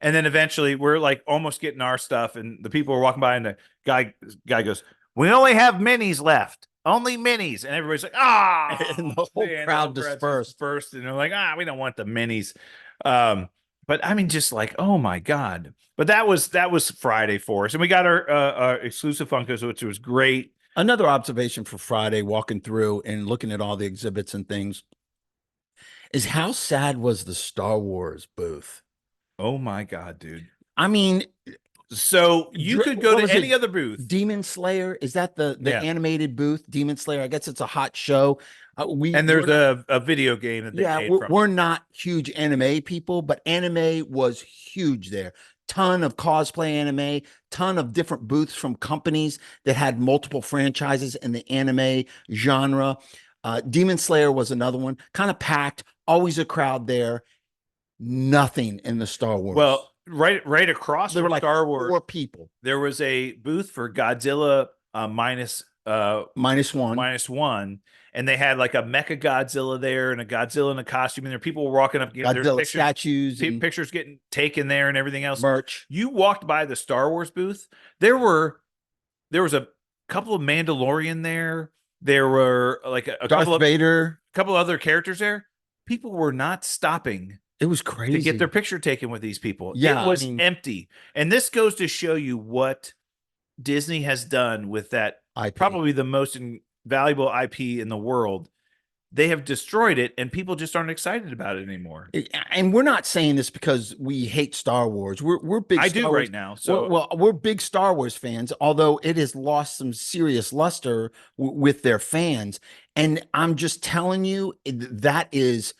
And then eventually we're like almost getting our stuff, and the people were walking by, and the guy goes, "We only have minis left. Only minis." And everybody's like, and the whole crowd dispersed first. And they're like, we don't want the minis. But I mean, just like, oh my God. But that was Friday for us. And we got our exclusive Funkos, which was great. Another observation for Friday, walking through and looking at all the exhibits and things, is how sad was the Star Wars booth? Oh my God, dude. I mean, So you could go What to was any it? other booth. Demon Slayer? Is that the Yeah. animated booth? Demon Slayer. I guess it's a hot show. And We're there's not, a video game that they yeah, made from it. we're not huge anime people, but anime was huge there. Ton of cosplay anime, ton of different booths from companies that had multiple franchises in the anime genre. Demon Slayer was another one, kind of packed, always a crowd there. Nothing in the Star Wars. Well, right across There were from like Star Wars, 4 people, there was a booth for Godzilla -1. -1, and they had like a Mecha Godzilla there and a Godzilla in a costume, and there people were walking up getting their Godzilla statues and pictures getting taken there and everything else. merch. You walked by the Star Wars booth, there was a couple of Mandalorian there. There were like a Darth Vader. couple other characters there. People were not stopping It was to crazy. get their picture taken with these people. Yeah, It was I mean, empty. And this goes to show you what Disney has done with that IP. probably the most valuable IP in the world. They have destroyed it, and people just aren't excited about it anymore. And we're not saying this because we hate Star Wars. We're big. I Star do Wars. right now. So well, we're big Star Wars fans, although it has lost some serious luster with their fans. And I'm just telling you, that is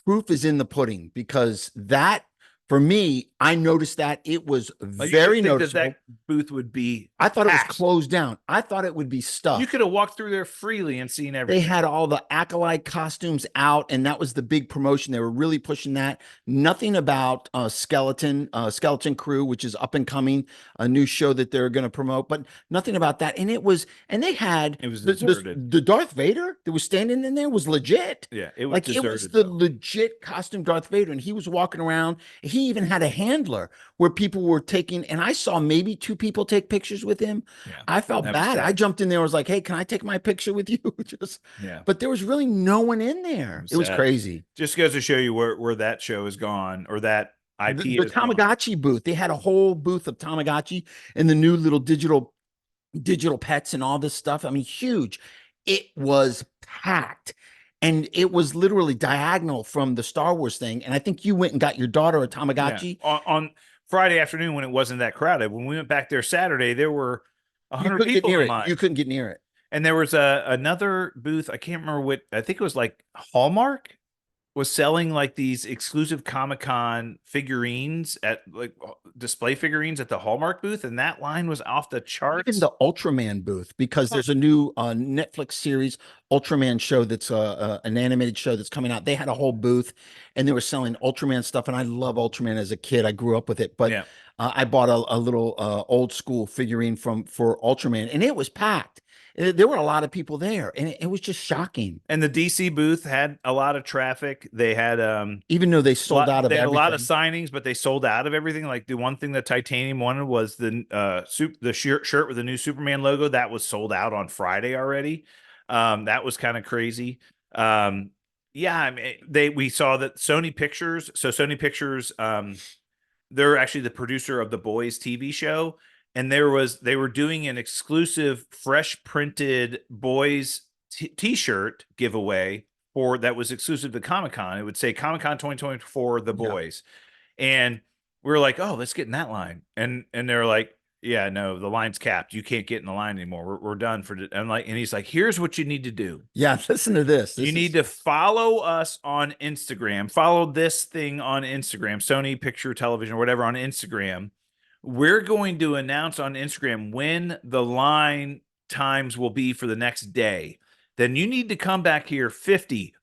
proof is in the pudding, because that, for me, I noticed that it was like, very you think noticeable. that booth would be I thought it was packed. closed down. I thought it would be stuffed. You could have walked through there freely and seen They everything. had all the acolyte costumes out, and that was the big promotion. They were really pushing that. Nothing about Skeleton Crew, which is up and coming, a new show that they're going to promote, but nothing about that. And they had It was deserted. the Darth Vader that was standing in there was legit. Yeah, it was Like deserted, it was the though. legit costume Darth Vader, and he was walking around. He even had a handler where people were taking, and I saw maybe 2 people take pictures with him. Yeah, I felt that was bad. I sad. jumped in there. I was like, "Hey, can I take my picture with you?" Just, Yeah. but there was really no one in there. It was Sad. crazy. Just goes to show you where that show is gone, or that IP The is gone. Tamagotchi booth, they had a whole booth of Tamagotchi and the new little digital pets and all this stuff. I mean, huge. It was packed. And it was literally diagonal from the Star Wars thing. And I think you went and got your daughter a Tamagotchi. Yeah. On Friday afternoon when it wasn't that crowded. When we went back there Saturday, there were You 100 couldn't get people near in it. line. You couldn't get near it. And there was another booth. I can't remember what. I think it was like Hallmark was selling like these exclusive Comic-Con figurines at like display figurines at the Hallmark booth, and that line was off the charts. Even the Ultraman booth, because there's a new Netflix series, Ultraman show, that's an animated show that's coming out. They had a whole booth, and they were selling Ultraman stuff. And I love Ultraman as a kid. I grew up with it, but Yeah. I bought a little old school figurine for Ultraman, and it was packed. There were a lot of people there, and it was just shocking. And the DC booth had a lot of traffic. They had Even though they sold out of they had everything. a lot of signings, but they sold out of everything. Like the one thing that Titanium wanted was the shirt with the new Superman logo. That was sold out on Friday already. That was kind of crazy. Yeah, I mean, we saw that Sony Pictures. So Sony Pictures, they're actually the producer of the Boys TV show, and they were doing an exclusive fresh printed Boys t-shirt giveaway that was exclusive to Comic-Con. It would say Comic-Con 2024 The Boys. Yeah. And we were like, "Oh, let's get in that line." And they're like, "Yeah, no, the line's capped. You can't get in the line anymore. We're done for it." And he's like, "Here's what you need to do. Yeah, listen to this. You need to follow us on Instagram. Follow this thing on Instagram, Sony Picture Television or whatever on Instagram. We're going to announce on Instagram when the line times will be for the next day. Then you need to come back here 50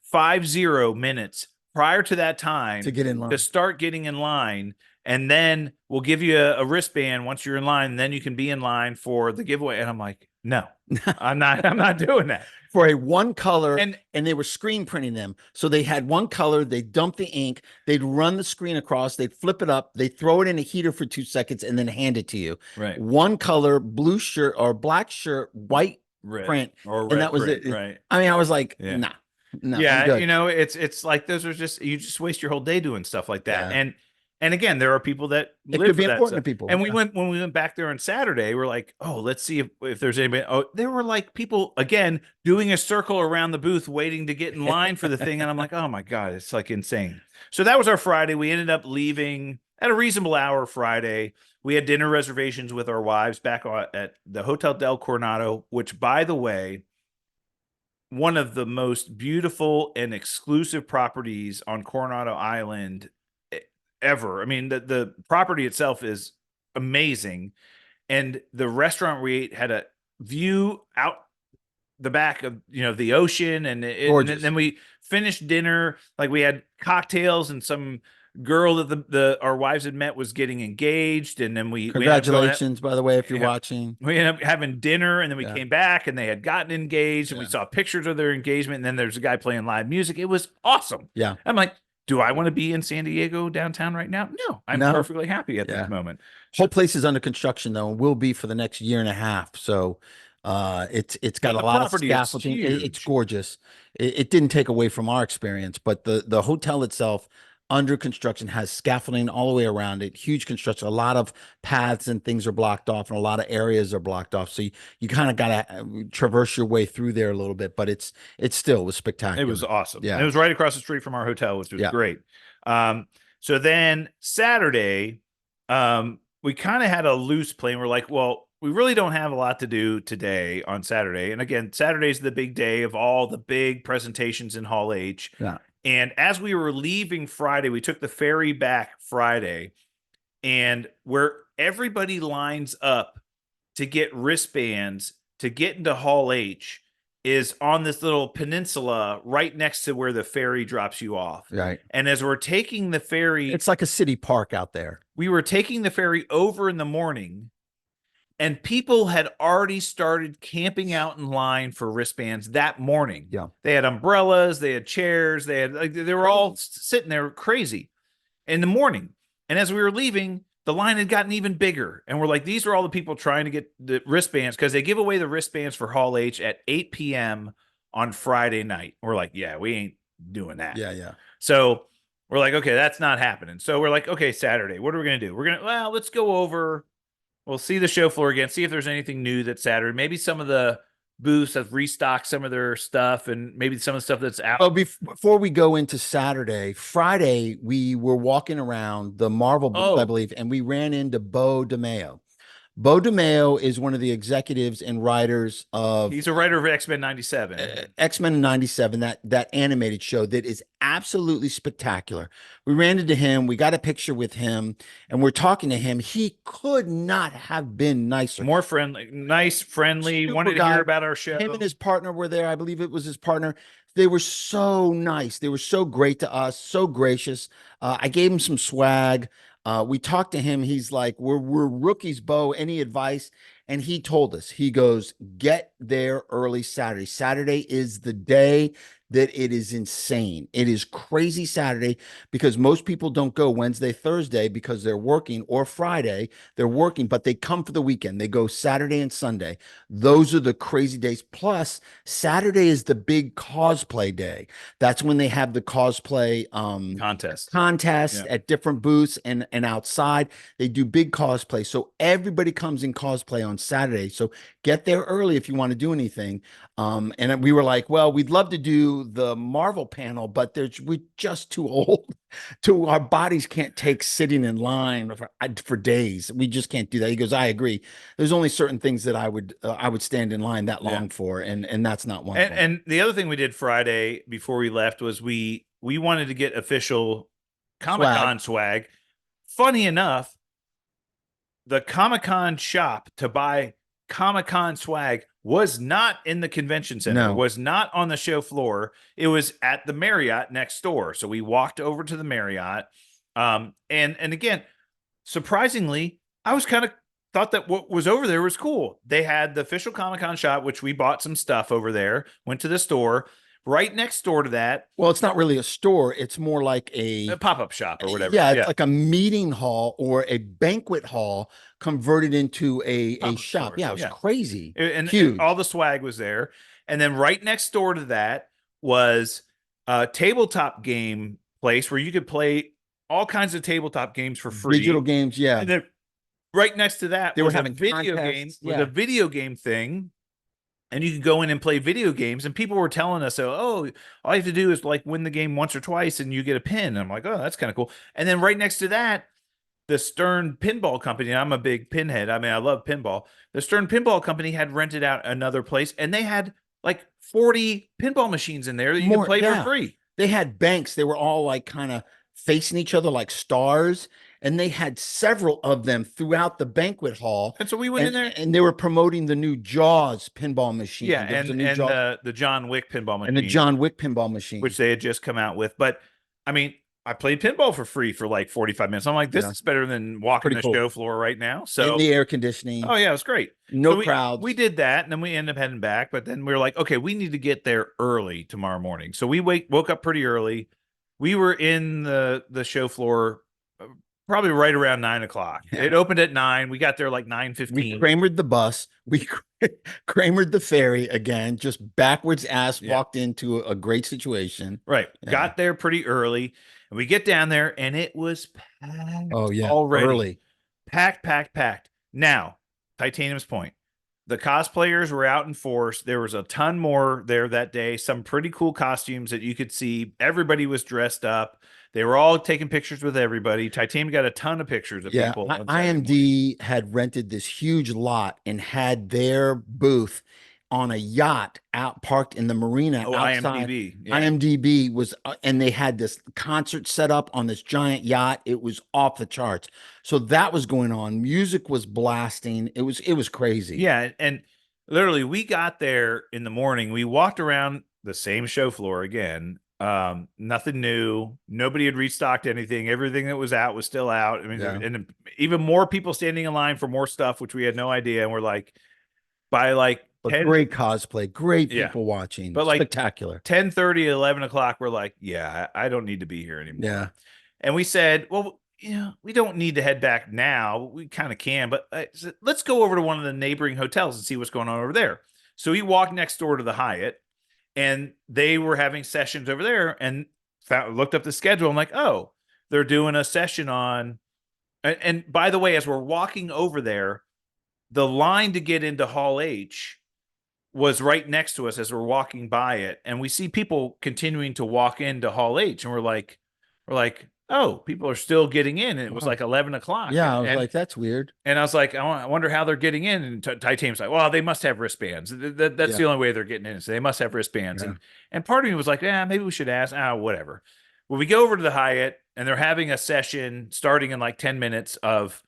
minutes prior to that time to get in line, to start getting in line. And then we'll give you a wristband once you're in line, and then you can be in line for the giveaway." And I'm like, "No, I'm not doing that." For a one color, and they were screen printing them. So they had one color, they dump the ink, they'd run the screen across, they'd flip it up, they throw it in a heater for 2 seconds, and then hand it to you. Right. One color, blue shirt or black shirt, white print, or red and that was print, it. Right. I mean, I was like, nah. Yeah, it's like those are just, you just waste your whole day doing stuff like that. Yeah. And again, there are people that it live could be for that important stuff. to people. And when we went back there on Saturday, we're like, "Oh, let's see if there's anybody." Oh, there were like people again doing a circle around the booth waiting to get in line for the thing. And I'm like, "Oh my God, it's like insane." So that was our Friday. We ended up leaving at a reasonable hour Friday. We had dinner reservations with our wives back at the Hotel del Coronado, which, by the way, one of the most beautiful and exclusive properties on Coronado Island ever. I mean, the property itself is amazing. And the restaurant we ate had a view out the back of the ocean, and then we finished dinner, like we had cocktails, and some girl that our wives had met was getting engaged, and then congratulations, by the way, if you're watching. We ended up having dinner, and then we came back, and they had gotten engaged, and we saw pictures of their engagement, and then there's a guy playing live music. It was awesome. Yeah, I'm like, do I want to be in San Diego downtown right now? No, I'm perfectly happy at this moment. Whole place is under construction though, and will be for the next year and a half. So it's got a lot of scaffolding. It's gorgeous. It didn't take away from our experience, but the hotel itself under construction has scaffolding all the way around it. Huge construction. A lot of paths and things are blocked off, and a lot of areas are blocked off. So you kind of got to traverse your way through there a little bit, but it still was spectacular. It was awesome. Yeah, and it was right across the street from our hotel, which was great. So then Saturday, we kind of had a loose plan. We're like, well, we really don't have a lot to do today on Saturday. And again, Saturday's the big day of all the big presentations in Hall H. Yeah. And as we were leaving Friday, we took the ferry back Friday, and where everybody lines up to get wristbands to get into Hall H is on this little peninsula right next to where the ferry drops you off. Right. And as we're taking the ferry, it's like a city park out there. We were taking the ferry over in the morning, and people had already started camping out in line for wristbands that morning. Yeah. They had umbrellas, they had chairs, they were all sitting there crazy in the morning. And as we were leaving, the line had gotten even bigger. And we're like, these are all the people trying to get the wristbands, because they give away the wristbands for Hall H at 8 p.m. on Friday night. We're like, yeah, we ain't doing that. Yeah. So we're like, okay, that's not happening. So we're like, okay, Saturday, what are we going to do? Let's go over. We'll see the show floor again, see if there's anything new that's Saturday. Maybe some of the booths have restocked some of their stuff, and maybe some of the stuff that's out. Oh, before we go into Saturday, Friday, we were walking around the Marvel booth, I believe, and we ran into Bo DeMeo. Bo DeMeo is one of the executives and writers of... He's a writer of X-Men 97. X-Men 97, that animated show that is absolutely spectacular. We ran into him. We got a picture with him, and we're talking to him. He could not have been nicer. More friendly, nice, friendly, wanted to hear about our show. Him and his partner were there. I believe it was his partner. They were so nice. They were so great to us, so gracious. I gave him some swag. We talked to him. He's like, we're rookies, Bo. Any advice? And he told us, he goes, get there early Saturday. Saturday is the day that it is insane. It is crazy Saturday, because most people don't go Wednesday, Thursday because they're working, or Friday they're working, but they come for the weekend. They go Saturday and Sunday. Those are the crazy days. Plus Saturday is the big cosplay day. That's when they have the cosplay contest at different booths and outside. They do big cosplay. So everybody comes in cosplay on Saturday. So get there early if you want to do anything. And we were like, well, we'd love to do the Marvel panel, but we're just too old. Our bodies can't take sitting in line for days. We just can't do that. He goes, I agree. There's only certain things that I would stand in line that long for, and that's not one of them. And the other thing we did Friday before we left was we wanted to get official Comic-Con swag. Funny enough, the Comic-Con shop to buy Comic-Con swag was not in the convention center, was not on the show floor. It was at the Marriott next door. So we walked over to the Marriott. And again, surprisingly, I was kind of thought that what was over there was cool. They had the official Comic-Con shop, which we bought some stuff over there, went to the store. Right next door to that. Well, it's not really a store. It's more like a pop-up shop or whatever. Yeah, it's like a meeting hall or a banquet hall converted into a shop. Yeah, it was crazy. And huge. All the swag was there. And then right next door to that was a tabletop game place where you could play all kinds of tabletop games for free. Digital games, yeah. And then right next to that, they were having video games with a video game thing. And you could go in and play video games, and people were telling us, oh, all you have to do is like win the game once or twice and you get a pin. And I'm like, oh, that's kind of cool. And then right next to that the Stern Pinball Company, I'm a big pinhead. I mean, I love pinball. The Stern Pinball Company had rented out another place, and they had like 40 pinball machines in there that you could More, play for yeah. free. They had banks. They were all like kind of facing each other like stars, and they had several of them throughout the banquet hall. And so we went in there. And they were promoting the new Jaws pinball machine. Yeah, There was a and new and Jaws the John Wick pinball and the machine, John Wick pinball machine. which they had just come out with. But I mean, I played pinball for free for like 45 minutes. I'm like, this Yeah. is better than walking Pretty the cool. show floor right now. In So, the air conditioning, oh yeah, it was great. no So crowds. we did that, and then we ended up heading back. But then we were like, okay, we need to get there early tomorrow morning. So we woke up pretty early. We were in the show floor probably right around 9 o'clock. Yeah. It opened at 9. We got there like We 9:15. Kramered the bus. We Kramered the ferry again, just backwards ass Yeah. walked into a great situation. Right. Yeah. Got there pretty early. And we get down there, and it was packed Oh yeah, already. early. Packed. Now, Titanium's point. The cosplayers were out in force. There was a ton more there that day. Some pretty cool costumes that you could see. Everybody was dressed up. They were all taking pictures with everybody. Titanium got a ton of pictures of Yeah, people. on Saturday morning. IMD had rented this huge lot and had their booth on a yacht out parked in the marina Oh, outside. IMDb. Yeah. IMDb was, and they had this concert set up on this giant yacht. It was off the charts. So that was going on. Music was blasting. It was crazy. Yeah, and literally we got there in the morning. We walked around the same show floor again. Nothing new. Nobody had restocked anything. Everything that was out was still out. I mean, Yeah. and even more people standing in line for more stuff, which we had no idea. And we're like, by like But 10, great cosplay, great Yeah. people watching. But like spectacular. 10:30, 11 o'clock, we're like, yeah, I don't need to be here anymore. Yeah. And we said, well, yeah, we don't need to head back now. We kind of can, but let's go over to one of the neighboring hotels and see what's going on over there. So we walked next door to the Hyatt, and they were having sessions over there, and looked up the schedule. I'm like, oh, they're doing a session on. And by the way, as we're walking over there, the line to get into Hall H was right next to us as we're walking by it, and we see people continuing to walk into Hall H, and we're like, oh, people are still getting in. And it was like 11 o'clock. Yeah, I was like, that's weird. And I was like, I wonder how they're getting in. And Titanium's like, well, they must have wristbands. That's the only way they're getting in. So they must have wristbands. Yeah. And part of me was like, yeah, maybe we should ask. Whatever. Well, we go over to the Hyatt, and they're having a session starting in like 10 minutes of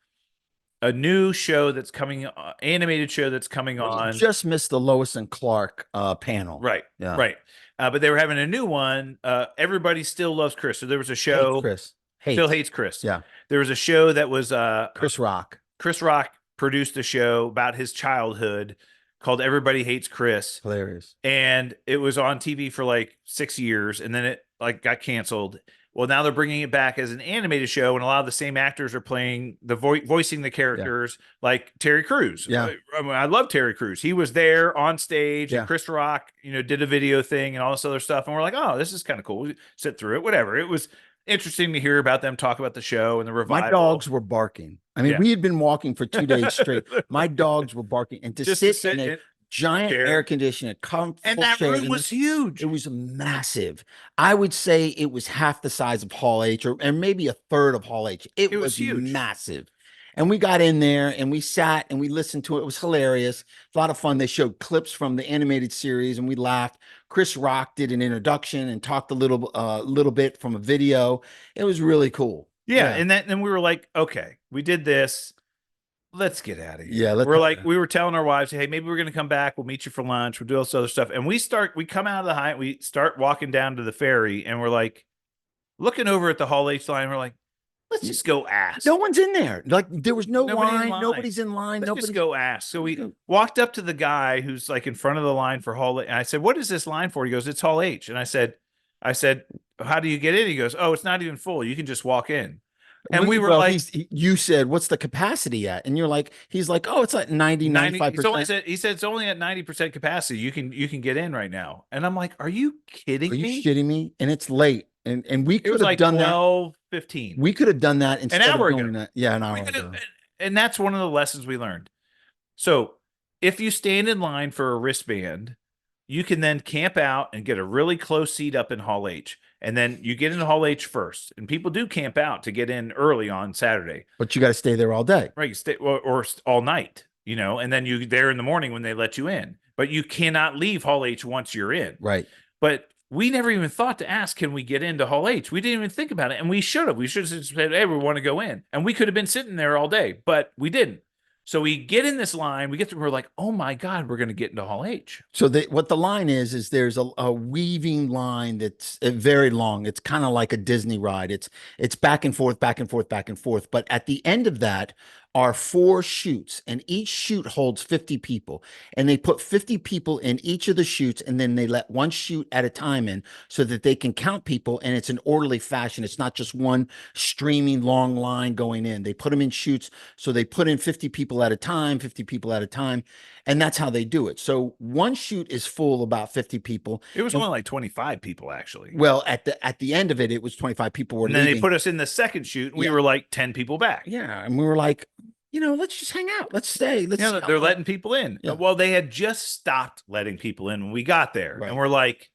a new show that's coming, animated show that's coming on. Just missed the Lois and Clark panel. Right. Yeah. Right. But they were having a new one. Everybody still loves Chris. So there was a show. Hates Chris. Still hates Chris. Yeah. There was a show that was Chris Rock. Chris Rock produced a show about his childhood called Everybody Hates Chris. Hilarious. And it was on TV for like 6 years, and then it like got canceled. Well, now they're bringing it back as an animated show, and a lot of the same actors are playing voicing the characters, like Terry Crews. Yeah. I love Terry Crews. He was there on stage, Yeah. and Chris Rock, did a video thing and all this other stuff. And we're like, oh, this is kind of cool. We sit through it, whatever. It was interesting to hear about them talk about the show and the revival. My dogs were barking. I mean, Yeah. we had been walking for 2 days straight. My dogs were barking, and to Just sit, to sit in a in giant chair. air conditioned, comfortable And that chair room in was this- huge. It was massive. I would say it was half the size of Hall H, and maybe a third of Hall H. It was huge. massive. And we got in there and we sat and we listened to it. It was hilarious. A lot of fun. They showed clips from the animated series and we laughed. Chris Rock did an introduction and talked a little bit from a video. It was really cool. Yeah. And then we were like, okay, we did this. Let's get out of here. Yeah, we were telling our wives, hey, maybe we're going to come back. We'll meet you for lunch. We'll do all this other stuff. And we come out of the Hyatt. We start walking down to the ferry, and we're like looking over at the Hall H line. We're like, let's just go ask. No one's in there. Like there was no Nobody in line. line. Nobody's in line. Let's Nobody's just go ask. So we walked up to the guy who's like in front of the line for Hall H. And I said, what is this line for? He goes, it's Hall H. And I said, how do you get in? He goes, oh, it's not even full. You can just walk in. And we were like, you said, what's the capacity at? And you're like, he's like, oh, it's like 95%. He said it's only at 90% capacity. You can get in right now. And I'm like, are you kidding Are you me? shitting me? And it's late. And we It could was have like done 12:15. that. We could have done that instead hour of doing ago. that. Yeah, an hour We ago. and that's one of the lessons we learned. So if you stand in line for a wristband, you can then camp out and get a really close seat up in Hall H. And then you get into Hall H first. And people do camp out to get in early on Saturday. But you got to stay there all day. Right. You stay or all night, you know, and then you there in the morning when they let you in. But you cannot leave Hall H once you're in. Right. But we never even thought to ask, can we get into Hall H? We didn't even think about it. And we should have. We should have said, hey, we want to go in. And we could have been sitting there all day, but we didn't. So we get in this line, we get through, we're like, oh my God, we're going to get into Hall H. So what the line is there's a weaving line that's very long. It's kind of like a Disney ride. It's back and forth, back and forth, back and forth. But at the end of that are 4 chutes, and each chute holds 50 people. And they put 50 people in each of the chutes, and then they let one chute at a time in so that they can count people, and it's an orderly fashion. It's not just one streaming long line going in. They put them in chutes, so they put in 50 people at a time, 50 people at a time, and that's how they do it. So one chute is full about 50 people. It was only like 25 people, actually. Well, at the end of it, it was 25 people were and then leaving. they put us in the second chute, and we were like 10 people back. Yeah, and we were like, you know, let's just hang out. Let's stay. Let's. Yeah, they're letting people in. Yeah. Well, they had just stopped letting people in when we got there. Right. And we're like,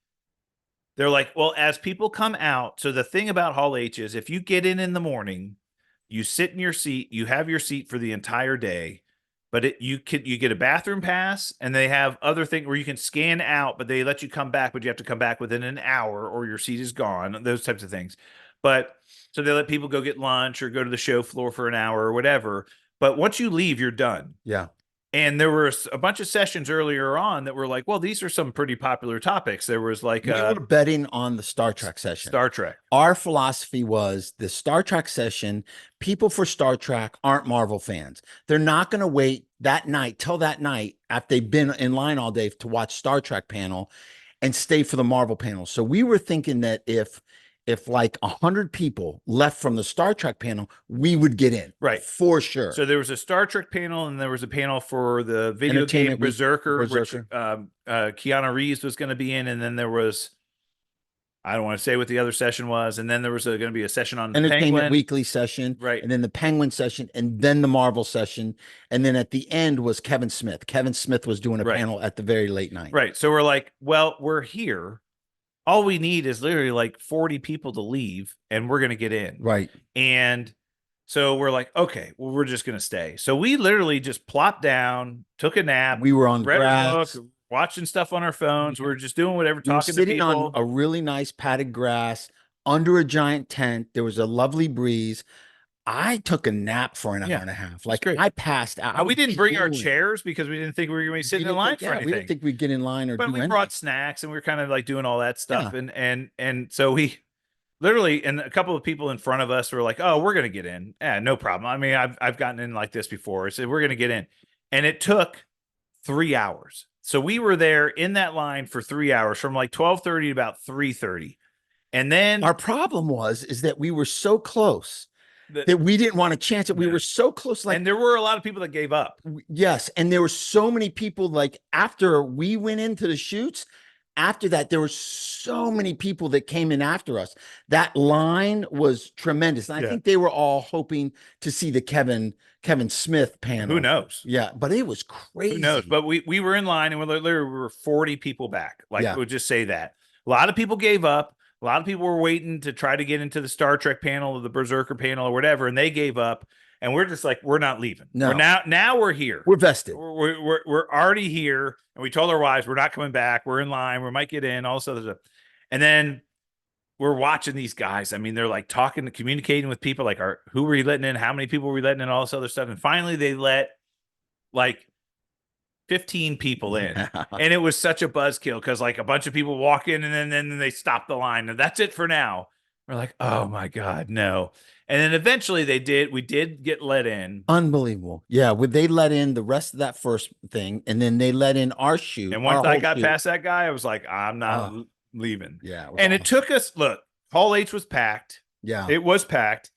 they're like, well, as people come out. So the thing about Hall H is if you get in the morning, you sit in your seat, you have your seat for the entire day, but you get a bathroom pass, and they have other things where you can scan out, but they let you come back, but you have to come back within an hour or your seat is gone, those types of things. But so they let people go get lunch or go to the show floor for an hour or whatever. But once you leave, you're done. Yeah. And there were a bunch of sessions earlier on that were like, well, these are some pretty popular topics. There was like we were betting on the Star Trek session. Star Trek. Our philosophy was the Star Trek session. People for Star Trek aren't Marvel fans. They're not going to wait that night till that night after they've been in line all day to watch Star Trek panel and stay for the Marvel panel. So we were thinking that if like 100 people left from the Star Trek panel, we would get in. Right. For sure. So there was a Star Trek panel, and there was a panel for the video game Berserker. Which Keanu Reeves was going to be in. And then there was, I don't want to say what the other session was. And then there was going to be a session on Entertainment Penguin. Weekly session. Right. And then the Penguin session, and then the Marvel session. And then at the end was Kevin Smith. Kevin Smith was doing a panel at the very late night. Right. So we're like, well, we're here. All we need is literally like 40 people to leave, and we're going to get in. Right. And so we're like, okay, well, we're just going to stay. So we literally just plopped down, took a nap. We were on read grass, a book, watching stuff on our phones. We were just doing whatever, we were talking to sitting people. on a really nice padded grass under a giant tent. There was a lovely breeze. I took a nap for an hour and a half. Like I passed out. We didn't bring our chairs because we didn't think we were going to be sitting in line for anything. We didn't think we'd get in line or but do we anything. brought snacks, and we were kind of like doing all that stuff. Yeah. And so we literally, and a couple of people in front of us were like, oh, we're going to get in. Yeah, no problem. I mean, I've gotten in like this before. So we're going to get in. And it took 3 hours. So we were there in that line for 3 hours from like 12:30 to about 3:30. And then our problem is that we were so close that we didn't want to chance it. We were so close. And there were a lot of people that gave up. Yes. And there were so many people, like after we went into the shoots, after that, there were so many people that came in after us. That line was tremendous. And I think they were all hoping to see the Kevin Smith panel. Who knows? Yeah. But it was crazy. Who knows? But we were in line, and we were 40 people back. Like we'll just say that. A lot of people gave up. A lot of people were waiting to try to get into the Star Trek panel or the Berserker panel or whatever, and they gave up. And we're just like, we're not leaving. No. We're now we're here. We're vested. We're already here, and we told our wives we're not coming back. We're in line. We might get in. All this other stuff. And then we're watching these guys. I mean, they're like talking, communicating with people. Like, who were we letting in? How many people were we letting in? All this other stuff. And finally, they let like 15 people in, and it was such a buzzkill because like a bunch of people walk in, and then they stop the line, and that's it for now. We're like, oh my God, no. And then eventually we did get let in. Unbelievable. Yeah. They let in the rest of that first thing, and then they let in our shoot. And once I got past that guy, I was like, I'm not leaving. Yeah. And it took us, look, Hall H was packed. Yeah. It was packed.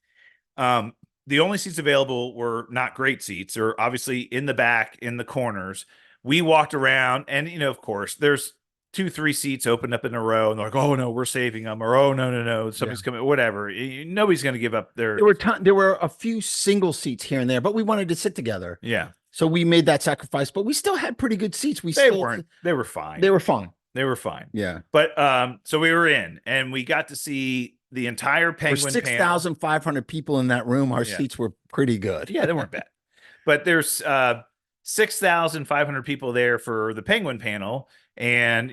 The only seats available were not great seats, or obviously in the back, in the corners. We walked around, and, of course, there's 2-3 seats opened up in a row, and they're like, oh, no, we're saving them. Or, oh, no, somebody's coming, whatever. Nobody's going to give up their. There were a few single seats here and there, but we wanted to sit together. Yeah. So we made that sacrifice, but we still had pretty good seats. They were fine. They were fine. They were fine. Yeah. But so we were in, and we got to see the entire For Penguin panel. 6,500 people in that room, our Yeah. seats were pretty good. Yeah, they weren't bad. But there's 6,500 people there for the Penguin panel, and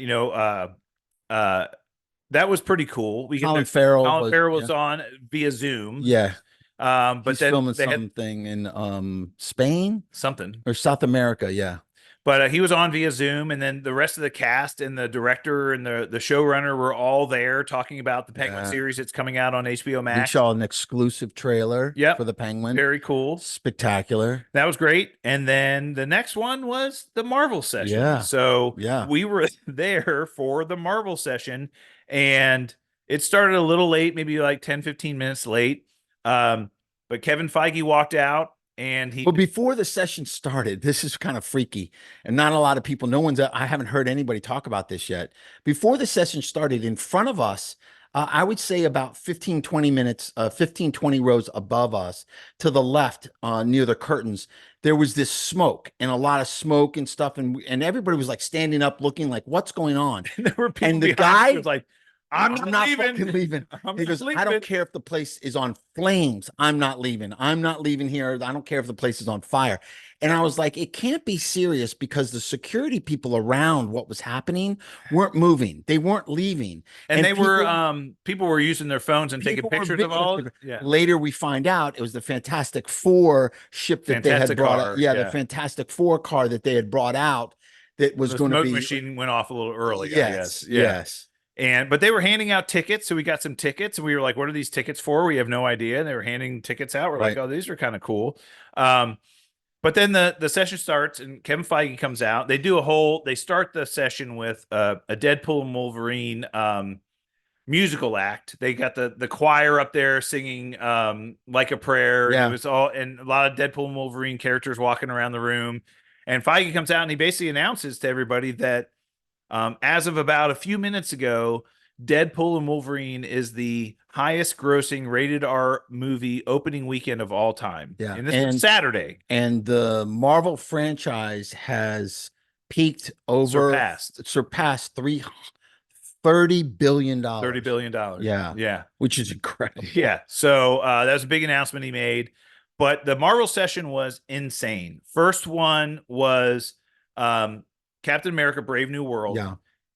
that was pretty cool. Colin Farrell was on via Zoom. Yeah. But he's then filming they had something in Spain something. or South America. Yeah. But he was on via Zoom, and then the rest of the cast and the director and the showrunner were all there talking about the Penguin Yeah. series that's coming out on HBO We Max. saw an exclusive trailer Yep. for the Penguin. Very cool. Spectacular. That was great. And then the next one was the Marvel session. Yeah. So Yeah. we were there for the Marvel session, and it started a little late, maybe like 10, 15 minutes late. But Kevin Feige walked out, and But before the session started, this is kind of freaky, and not a lot of people, I haven't heard anybody talk about this yet. Before the session started, in front of us, I would say about 15, 20 minutes, 15, 20 rows above us to the left, near the curtains, there was this smoke and a lot of smoke and stuff. And everybody was like standing up looking like, what's going on? And there were people And the behind us who guy was like, I'm not leaving. fucking leaving. He goes, I don't care if the place is on flames. I'm not leaving. I'm not leaving here. I don't care if the place is on fire. And I was like, it can't be serious, because the security people around what was happening weren't moving. They weren't leaving. And they people were using their phones and taking People were pictures of all. Yeah. Later, we find out it was the Fantastic Four ship that they had brought out. Yeah, the Fantastic Four car that they had brought out that was going to be. The machine went off a little early. Yes. I guess. Yeah. But they were handing out tickets, so we got some tickets, and we were like, "What are these tickets for?" We have no idea. And they were handing tickets out. We're like, "Oh, these are kind of cool." But then the session starts, and Kevin Feige comes out. They start the session with a Deadpool and Wolverine musical act. They got the choir up there singing Like a Prayer. Yeah. It was and a lot of Deadpool and Wolverine characters walking around the room. And Feige comes out, and he basically announces to everybody that as of about a few minutes ago, Deadpool and Wolverine is the highest grossing rated R movie opening weekend of all time. Yeah. And this was Saturday. And the Marvel franchise has peaked surpassed $30 billion. $30 billion. Yeah. Yeah. Which is incredible. Yeah. So that was a big announcement he made. But the Marvel session was insane. First one was Captain America Brave New World. Yeah.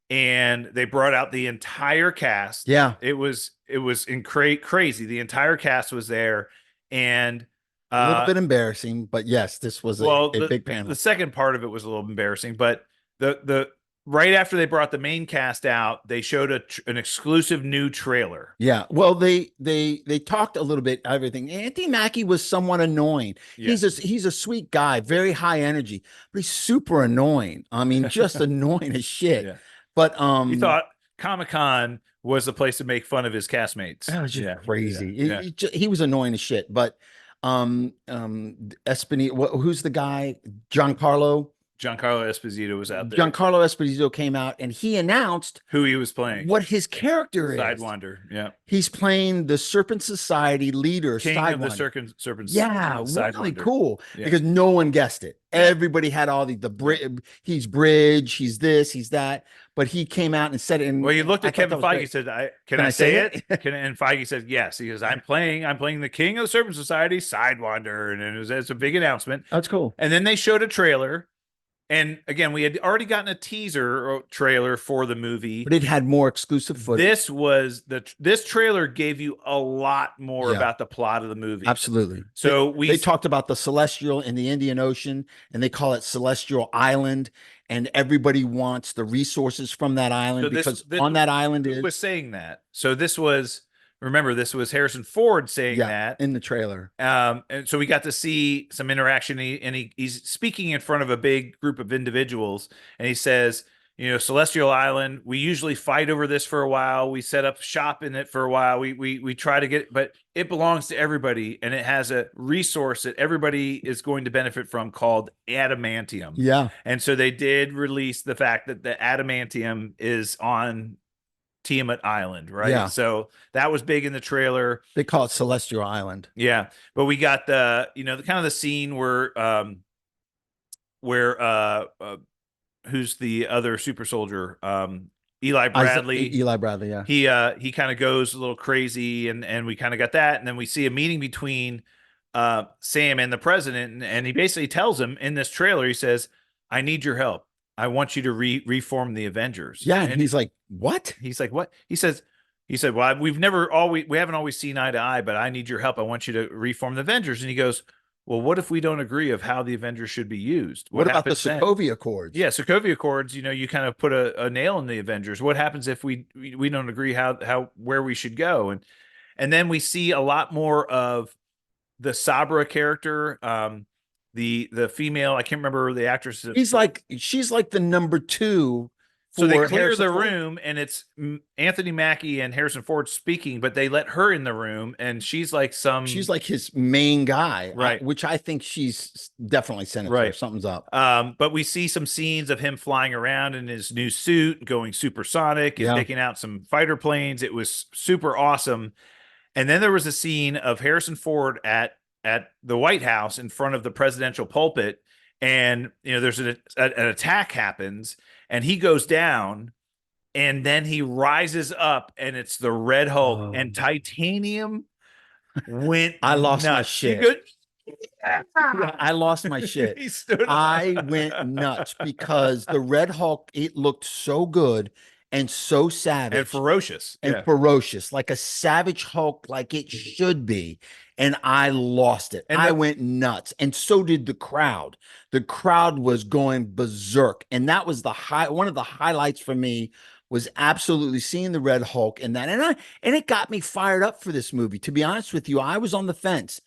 And they brought out the entire cast. Yeah. It was crazy. The entire cast was there. And a little bit embarrassing, but yes, this was a big panel. The second part of it was a little embarrassing, but the right after they brought the main cast out, they showed an exclusive new trailer. Yeah. Well, they talked a little bit everything. Anthony Mackie was somewhat annoying. Yeah. He's a sweet guy, very high energy, but he's super annoying. I mean, just annoying as shit. Yeah. But he thought Comic-Con was the place to make fun of his castmates. That was just crazy. Yeah. He was annoying as shit. But Espini, who's the guy? Giancarlo Esposito was out there. Giancarlo Esposito came out, and he announced who he was playing, what his character is. Sidewinder. Yeah, he's playing the Serpent Society leader, King of the Serpent. Yeah, really cool, because no one guessed it. Everybody had all he's Bridge, he's this, he's that, but he came out and said it. And well, you looked at Kevin Feige and said, "Can I say it?" And Feige said, "Yes." He goes, "I'm playing the King of the Serpent Society, Sidewinder," and it's a big announcement. That's cool. And then they showed a trailer. And again, we had already gotten a teaser or trailer for the movie, but it had more exclusive footage. This trailer gave you a lot more about the plot of the movie. Absolutely. So they talked about the Celestial in the Indian Ocean, and they call it Celestial Island, and everybody wants the resources from that island, because on that island was saying that. So this was Harrison Ford saying that in the trailer. And so we got to see some interaction. He's speaking in front of a big group of individuals, and he says, Celestial Island, we usually fight over this for a while. We set up shop in it for a while. We try to get, but it belongs to everybody, and it has a resource that everybody is going to benefit from called adamantium. Yeah. And so they did release the fact that the adamantium is on Tiamat Island, right? Yeah. So that was big in the trailer. They call it Celestial Island. Yeah. But we got the kind of the scene where who's the other super soldier? Eli Bradley. Eli Bradley, yeah. He kind of goes a little crazy, and we kind of got that, and then we see a meeting between Sam and the president, and he basically tells him in this trailer, he says, "I need your help. I want you to reform the Avengers." Yeah, and he's like, "What?" He's like, "What?" He said, "Well, we haven't always seen eye to eye, but I need your help. I want you to reform the Avengers." And he goes, "Well, what if we don't agree of how the Avengers should be used? What about the happens then?" Sokovia Accords? Yeah, Sokovia Accords, you kind of put a nail in the Avengers. What happens if we don't agree where we should go? And then we see a lot more of the Sabra character, the female, I can't remember the actress. She's like the number 2. So they clear the room, and it's Anthony Mackie and Harrison Ford speaking, but they let her in the room, and she's like his main guy, right? Which I think she's definitely sent it right. Something's up. But we see some scenes of him flying around in his new suit, going supersonic, and taking out some fighter planes. It was super awesome. And then there was a scene of Harrison Ford at the White House in front of the presidential pulpit, and there's an attack happens. And he goes down, and then he rises up, and it's the Red Hulk, and Titanium went. I lost nuts. my shit. I lost my shit. I went nuts because the Red Hulk, it looked so good and so savage and ferocious, like a savage Hulk, like it should be. And I lost it. And I went nuts. And so did the crowd. The crowd was going berserk. And that was one of the highlights for me, was absolutely seeing the Red Hulk in that. And it got me fired up for this movie. To be honest with you, I was on the fence,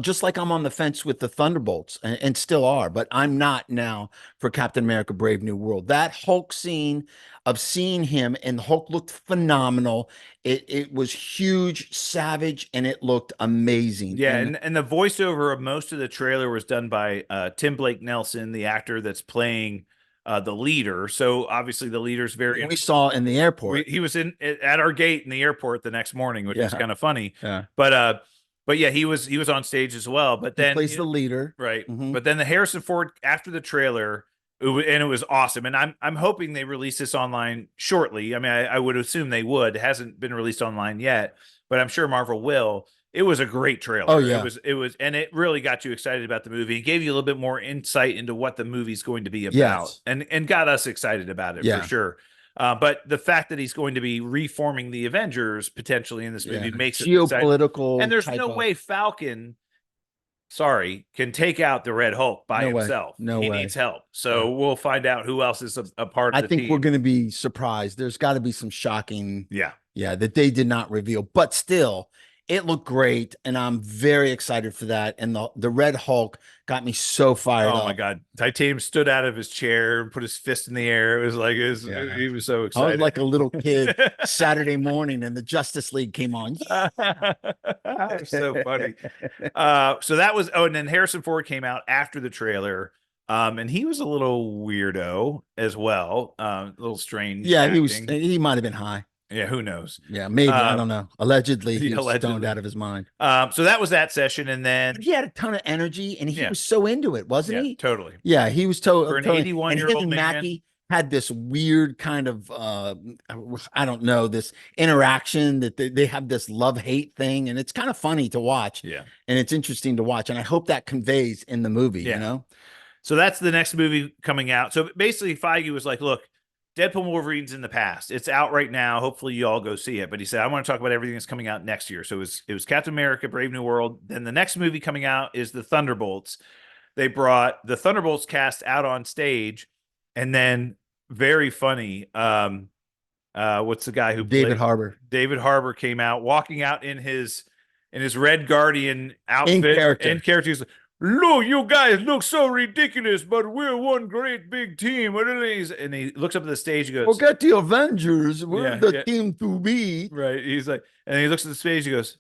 just like I'm on the fence with the Thunderbolts, and still are, but I'm not now for Captain America: Brave New World. That Hulk scene of seeing him, and the Hulk looked phenomenal. It was huge, savage, and it looked amazing. Yeah, and the voiceover of most of the trailer was done by Tim Blake Nelson, the actor that's playing the leader. So obviously the leader's very. We saw in the airport. He was at our gate in the airport the next morning, which is kind of funny. Yeah. But yeah, he was on stage as well. But then he plays the leader, right? Mm-hmm. But then the Harrison Ford after the trailer, it was awesome. And I'm hoping they release this online shortly. I mean, I would assume they would. It hasn't been released online yet, but I'm sure Marvel will. It was a great trailer. Oh yeah, it was, and it really got you excited about the movie. It gave you a little bit more insight into what the movie's going to be about, and got us excited about it for sure. But the fact that he's going to be reforming the Avengers potentially in this movie makes it geopolitical. And there's no way Falcon, can take out the Red Hulk by himself. He needs help. So we'll find out who else is a part of the team. I think we're going to be surprised. There's got to be some shocking, that they did not reveal, but still. It looked great, and I'm very excited for that. And the Red Hulk got me so fired up. Oh my God. Titanium stood out of his chair and put his fist in the air. It was like, he was so excited. I was like a little kid Saturday morning, and the Justice League came on. So funny. So that was, and then Harrison Ford came out after the trailer. And he was a little weirdo as well. A little strange. Yeah, acting. He might have been high. Yeah, who knows? Yeah, maybe. I don't know. Allegedly, he was stoned out of his mind. So that was that session, and then he had a ton of energy, and he was so into it, wasn't he? Totally. Yeah, he was totally. For an 81-year-old man. Mackie had this weird kind of, I don't know, this interaction that they have this love-hate thing, and it's kind of funny to watch. Yeah, and it's interesting to watch, and I hope that conveys in the movie. You know. So that's the next movie coming out. So basically, Feige was like, "Look, Deadpool Wolverine's in the past. It's out right now. Hopefully you all go see it." But he said, "I want to talk about everything that's coming out next year." So it was Captain America: Brave New World. Then the next movie coming out is the Thunderbolts. They brought the Thunderbolts cast out on stage, and then very funny. What's the guy who David Harbour? David Harbour came out, walking out in his Red Guardian outfit in character. He's like, "Look, you guys look so ridiculous, but we're one great big team." And he looks up at the stage. He goes, "Forget the Avengers. We're the team to beat." Right. He's like, and he looks at the stage. He goes,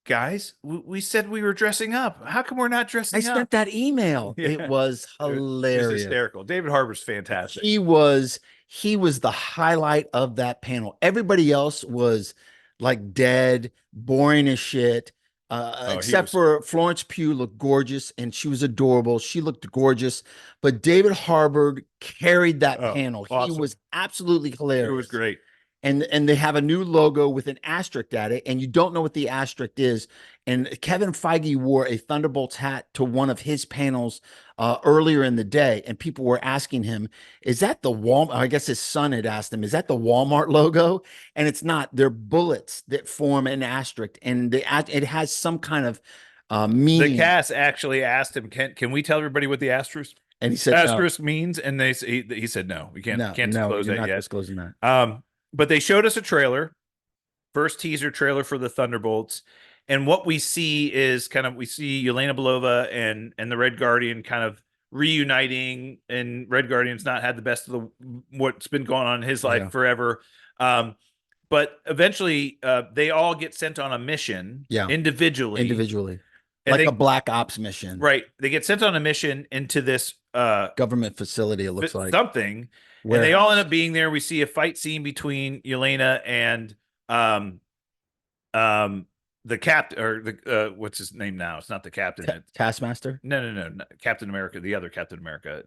"Guys, we said we were dressing up. How come we're not dressing up?" I sent that email. It was hilarious. It was hysterical. David Harbour's fantastic. He was the highlight of that panel. Everybody else was like dead, boring as shit. Oh, he except was for Florence Pugh looked gorgeous and she was adorable. She looked gorgeous, but David Harbour carried that panel. He awesome. was absolutely It was hilarious. great. And they have a new logo with an asterisk at it, and you don't know what the asterisk is. And Kevin Feige wore a Thunderbolts hat to one of his panels earlier in the day, and people were asking him, "Is that the Walmart?" I guess his son had asked him, "Is that the Walmart logo?" And it's not. They're bullets that form an asterisk, and it has some kind of meaning. The cast actually asked him, "Can we tell everybody what the And he said, asterisk means?" And he said, "No, we can't no, disclose you're that not yet." disclosing that. But they showed us a trailer, first teaser trailer for the Thunderbolts, and what we see is we see Yelena Belova and the Red Guardian kind of reuniting, and Red Guardian's not had the best of what's been going on in his life forever. But eventually, they all get sent on a mission, individually, like a Black Ops mission, right? They get sent on a mission into this government facility. It looks like something. Warehouse. And they all end up being there. We see a fight scene between Yelena and the captain, or the what's his name now? It's not the captain. Taskmaster. No, Captain America. The other Captain America.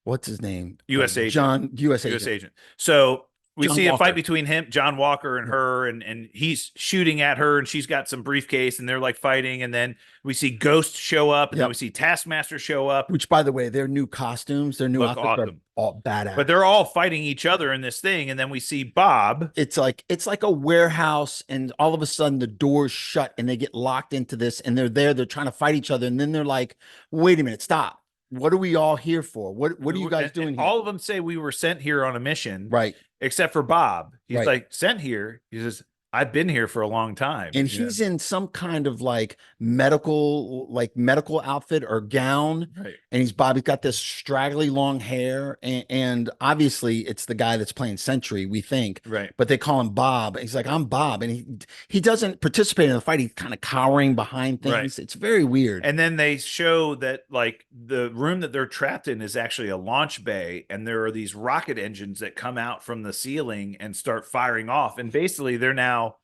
What's his name? U.S. agent. John. U.S. agent. So we John see Walker. A fight between him, John Walker, and her, and he's shooting at her, and she's got some briefcase, and they're like fighting, and then we see Ghost show up, and then we see Taskmaster show up. Which, by the way, their new costumes, their new outfits are all badass. But they're all fighting each other in this thing, and then we see Bob. It's like a warehouse, and all of a sudden the doors shut, and they get locked into this, and they're trying to fight each other, and then they're like, "Wait a minute, stop! What are we all here for? What are you guys doing here?" All of them say we were sent here on a mission, right? Except for Bob. He's like, sent here. He says, "I've been here for a long time." And he's in some kind of like medical outfit or gown. Right. And he's got this straggly long hair. And obviously it's the guy that's playing Sentry, we think. Right. But they call him Bob. He's like, "I'm Bob." And he doesn't participate in the fight. He's kind of cowering behind things. Right. It's very weird. And then they show that like the room that they're trapped in is actually a launch bay. And there are these rocket engines that come out from the ceiling and start firing off. And basically they're now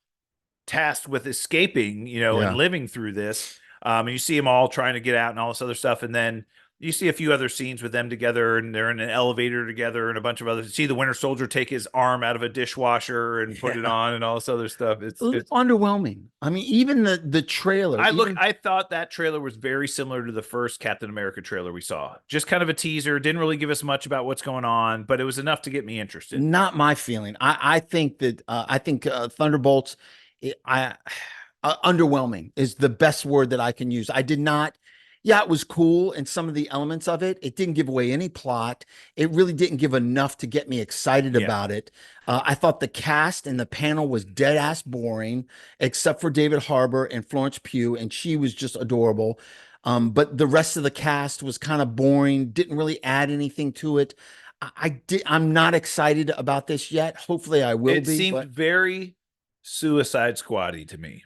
tasked with escaping, and living through this. And you see them all trying to get out and all this other stuff. And then you see a few other scenes with them together, and they're in an elevator together, and a bunch of others. You see the Winter Soldier take his arm out of a dishwasher and put it on, and all this other stuff. It's underwhelming. I mean, even the trailer. I thought that trailer was very similar to the first Captain America trailer we saw. Just kind of a teaser. Didn't really give us much about what's going on, but it was enough to get me interested. Not my feeling. I think that Thunderbolts. Underwhelming is the best word that I can use. I did not. Yeah, it was cool, and some of the elements of it. It didn't give away any plot. It really didn't give enough to get me excited about it. I thought the cast and the panel was dead ass boring, except for David Harbour and Florence Pugh, and she was just adorable. But the rest of the cast was kind of boring. Didn't really add anything to it. I'm not excited about this yet. Hopefully, I will be. It seemed very Suicide Squad-y to me,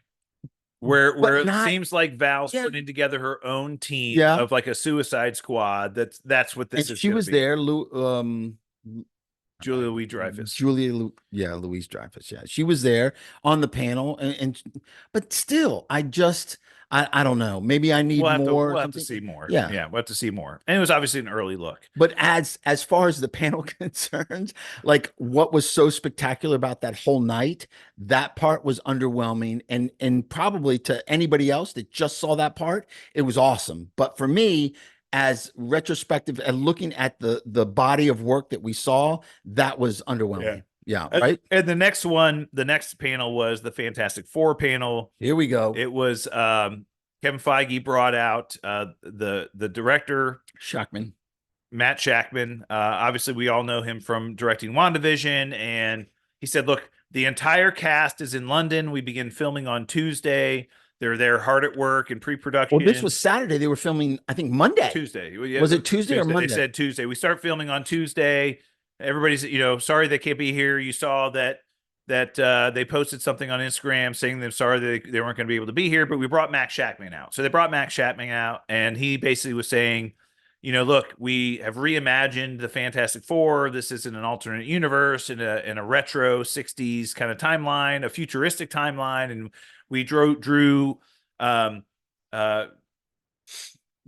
where it seems like Val's putting together her own team of like a Suicide Squad. That's what this is. She was there, Julia Louis-Dreyfus. Louis-Dreyfus. Yeah, she was there on the panel, but still, I don't know. Maybe I need more. We'll have to see more. Yeah, we'll have to see more. And it was obviously an early look. But as far as the panel concerns, like what was so spectacular about that whole night, that part was underwhelming, and probably to anybody else that just saw that part, it was awesome. But for me, as retrospective and looking at the body of work that we saw, that was underwhelming. Yeah, right. And the next panel was the Fantastic Four panel. Here we go. It was Kevin Feige brought out the director Matt Shakman. Obviously, we all know him from directing WandaVision, and he said, "Look, the entire cast is in London. We begin filming on Tuesday. They're there hard at work in pre-production." Well, this was Saturday. They were filming, I think, Monday. Tuesday. Was it Tuesday or Monday? They said Tuesday. We start filming on Tuesday. Everybody's, sorry they can't be here. You saw that they posted something on Instagram saying they're sorry they weren't going to be able to be here, but we brought Max Shakman out. So they brought Max Shakman out, and he basically was saying, look, we have reimagined the Fantastic Four. This is in an alternate universe, in a retro 60s kind of timeline, a futuristic timeline. And we drew um, uh,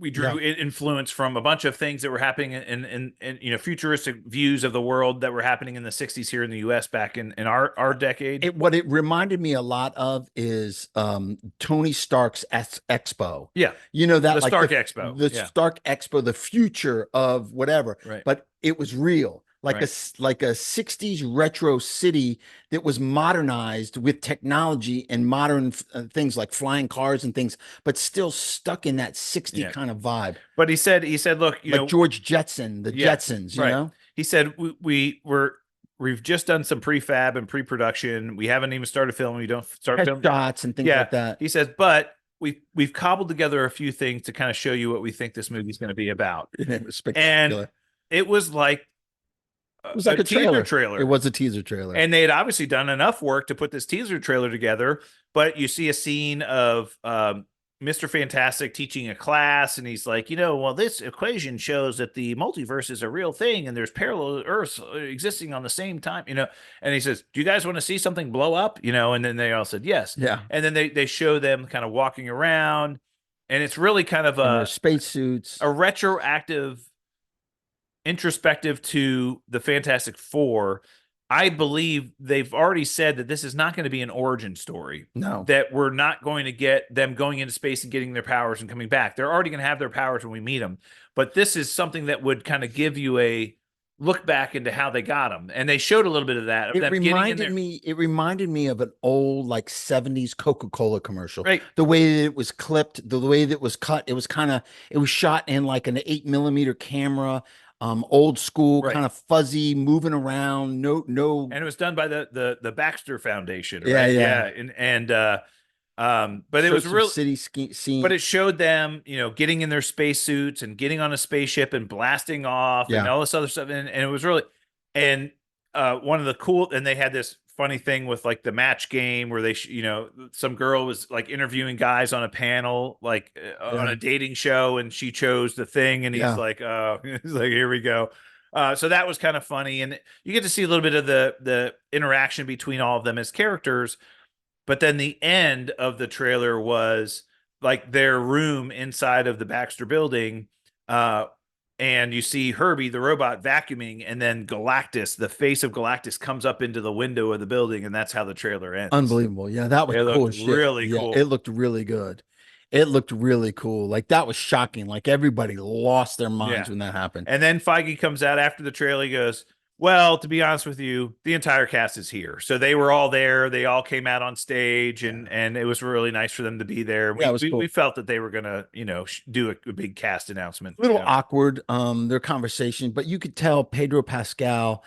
influence from a bunch of things that were happening in futuristic views of the world that were happening in the 60s here in the US back in our decade. What it reminded me a lot of is Tony Stark's Expo. Yeah. You know that The like Stark Expo. the Yeah. Stark Expo, the future of whatever. Right. But it was real. Like Right. a 60s retro city that was modernized with technology and modern things like flying cars and things, but still stuck in that 60 Yeah. kind of vibe. But he said, look, Like George Jetson, the yeah, Jetsons, you right. know? He said we've just done some prefab and pre-production. We haven't even started filming. We don't start filming. Shots and things Yeah. like that. He says, but we've cobbled together a few things to kind of show you what we think this movie's going to be about. It was spectacular. And it was like It was like a teaser trailer. It was a teaser trailer. And they had obviously done enough work to put this teaser trailer together. But you see a scene of Mr. Fantastic teaching a class, and he's like, well, this equation shows that the multiverse is a real thing, and there's parallel Earths existing on the same time, And he says, "Do you guys want to see something blow up?" And then they all said yes. Yeah. And then they show them kind of walking around, and it's really kind of a spacesuits, a retroactive introspective to the Fantastic Four. I believe they've already said that this is not going to be an origin story. No. That we're not going to get them going into space and getting their powers and coming back. They're already going to have their powers when we meet them. But this is something that would kind of give you a look back into how they got them. And they showed a little bit of that. It reminded me of an old like 70s Coca-Cola commercial. Right. The way that it was clipped, the way that it was cut, it was shot in like an 8mm camera. Old school, right. kind of fuzzy, moving around. No. And it was done by the Baxter Foundation. Right? Yeah. But it was real city scene. But it showed them, getting in their spacesuits and getting on a spaceship and blasting off and all this other stuff. And it was really, and one of the cool, and they had this funny thing with like the match game where they, some girl was like interviewing guys on a panel, like on a dating show, and she chose the thing, and he's like, he's like, here we go. So that was kind of funny, and you get to see a little bit of the interaction between all of them as characters. But then the end of the trailer was like their room inside of the Baxter building. And you see Herbie, the robot, vacuuming, and then Galactus, the face of Galactus, comes up into the window of the building, and that's how the trailer ends. Unbelievable. Yeah, that was cool as shit. Really cool. It looked really good. It looked really cool. Like that was shocking. Like everybody lost their minds when that happened. And then Feige comes out after the trailer. He goes, well, to be honest with you, the entire cast is here. So they were all there. They all came out on stage, and it was really nice for them to be there. We felt that they were going to, do a big cast announcement. A little awkward, their conversation, but you could tell Pedro Pascal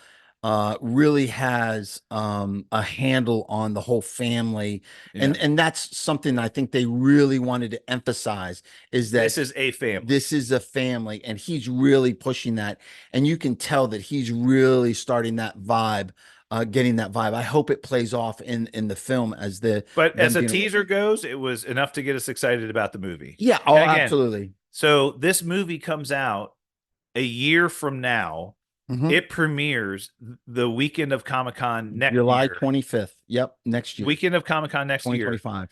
really has a handle on the whole family. And that's something I think they really wanted to emphasize, is that this is a family. This is a family, and he's really pushing that. And you can tell that he's really starting that vibe, getting that vibe. I hope it plays off in the film as a teaser goes, it was enough to get us excited about the movie. Yeah, absolutely. So this movie comes out a year from now. Mm-hmm. It premieres the weekend of Comic-Con next July 25th. Yep, next year. Weekend of Comic-Con next 2025. year.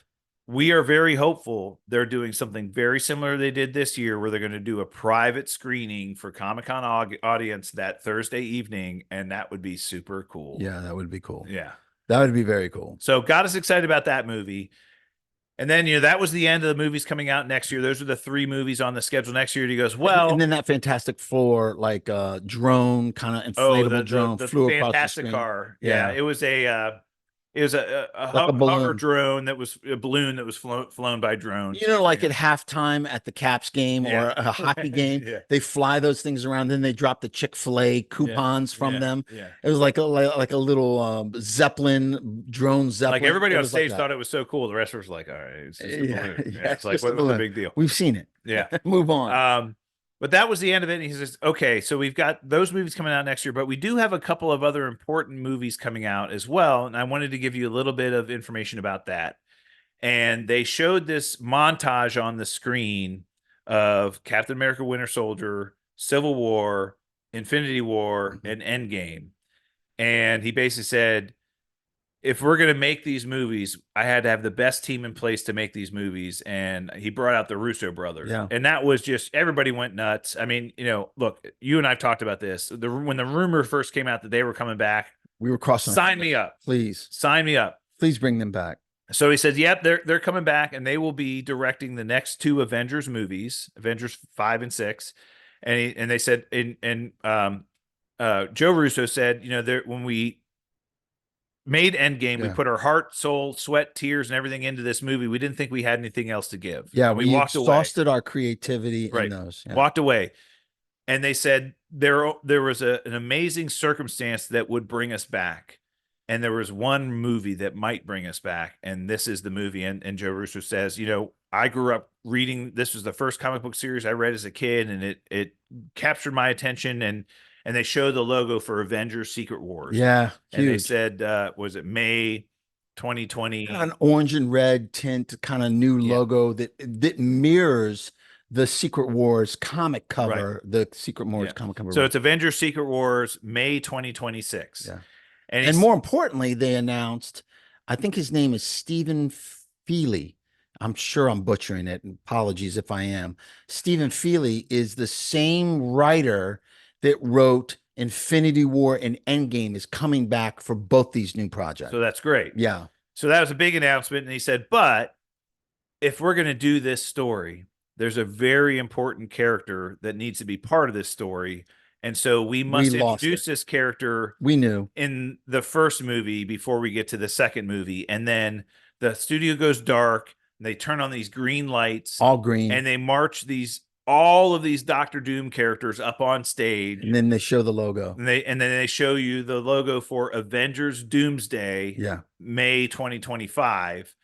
We are very hopeful they're doing something very similar they did this year, where they're going to do a private screening for Comic-Con audience that Thursday evening, and that would be super cool. Yeah, that would be cool. Yeah. That would be very cool. So got us excited about that movie. And then, that was the end of the movies coming out next year. Those are the 3 movies on the schedule next year. And he goes, well. And then that Fantastic Four, like drone, kind of inflatable drone, flew across the screen. Car. Yeah. It was a hover drone that was a balloon that was flown by drones. Like at halftime at the Caps game or a hockey game, they fly those things around. Then they drop the Chick-fil-A coupons from them. Yeah. It was like a little drone zeppelin. Like everybody on stage thought it was so cool. The rest was like, all right, it's just a balloon. It's like, what's the big deal? We've seen it. Yeah. Move on. But that was the end of it. And he says, okay, so we've got those movies coming out next year, but we do have a couple of other important movies coming out as well. And I wanted to give you a little bit of information about that. And they showed this montage on the screen of Captain America, Winter Soldier, Civil War, Infinity War, and Endgame. And he basically said, if we're going to make these movies, I had to have the best team in place to make these movies. And he brought out the Russo brothers. Yeah. And that was just, everybody went nuts. I mean, look, you and I've talked about this. When the rumor first came out that they were coming back, we were crossing. Sign me up. Please. Sign me up. Please bring them back. So he said, yep, they're coming back, and they will be directing the next 2 Avengers movies, Avengers 5 and 6. And they said, Joe Russo said, when we made Endgame, we put our heart, soul, sweat, tears, and everything into this movie. We didn't think we had anything else to give. Yeah, and we walked exhausted away. our creativity in those. Yeah. Walked away. And they said there was an amazing circumstance that would bring us back. And there was one movie that might bring us back. And this is the movie. And Joe Russo says, I grew up reading, this was the first comic book series I read as a kid, and it captured my attention. And they showed the logo for Avengers Secret Wars. Yeah. And they said, was it May 2020? An orange and red tint, kind of new logo that mirrors the Secret Wars comic cover, the Secret Wars comic cover. So it's Avengers Secret Wars, May 2026. Yeah. And more importantly, they announced, I think his name is Stephen Feely. I'm sure I'm butchering it. Apologies if I am. Stephen Feely is the same writer that wrote Infinity War and Endgame, is coming back for both these new projects. So that's great. Yeah. So that was a big announcement. And he said, but if we're going to do this story, there's a very important character that needs to be part of this story. And so we must introduce this character. We knew in the first movie before we get to the second movie. And then the studio goes dark, and they turn on these green lights, all green, and they march all of these Doctor Doom characters up on stage. And then they show the logo. And then they show you the logo for Avengers Doomsday, May 2025.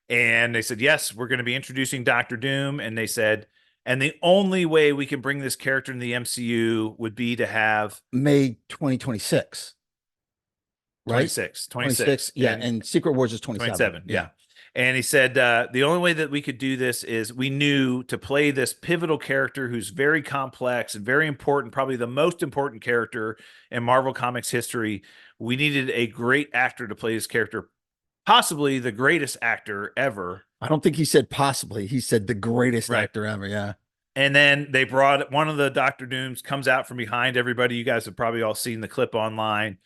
And they said, yes, we're going to be introducing Doctor Doom. And they said, and the only way we can bring this character in the MCU would be to have May 2026. Right? 26. Yeah. And Secret Wars is 27. Yeah. And he said, the only way that we could do this is we knew to play this pivotal character who's very complex and very important, probably the most important character in Marvel Comics history. We needed a great actor to play this character, possibly the greatest actor ever. I don't think he said possibly. He said the greatest actor ever. Yeah. And then they brought one of the Doctor Dooms, comes out from behind everybody. You guys have probably all seen the clip online.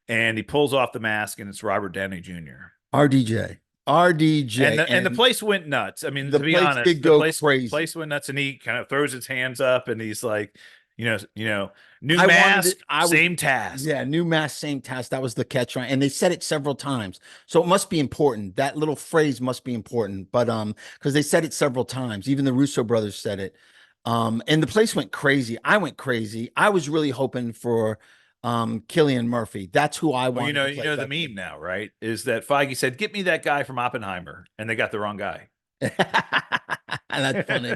And he pulls off the mask, and it's Robert Downey Jr. RDJ. And the place went nuts. I mean, to be honest, the place went nuts, and he kind of throws his hands up, and he's like, new mask, same task. Yeah, new mask, same task. That was the catch, right? And they said it several times. So it must be important. That little phrase must be important. But because they said it several times. Even the Russo brothers said it. And the place went crazy. I went crazy. I was really hoping for Cillian Murphy. That's who I wanted. You know the meme now, right? Is that Feige said, "Get me that guy from Oppenheimer," and they got the wrong guy. That's funny.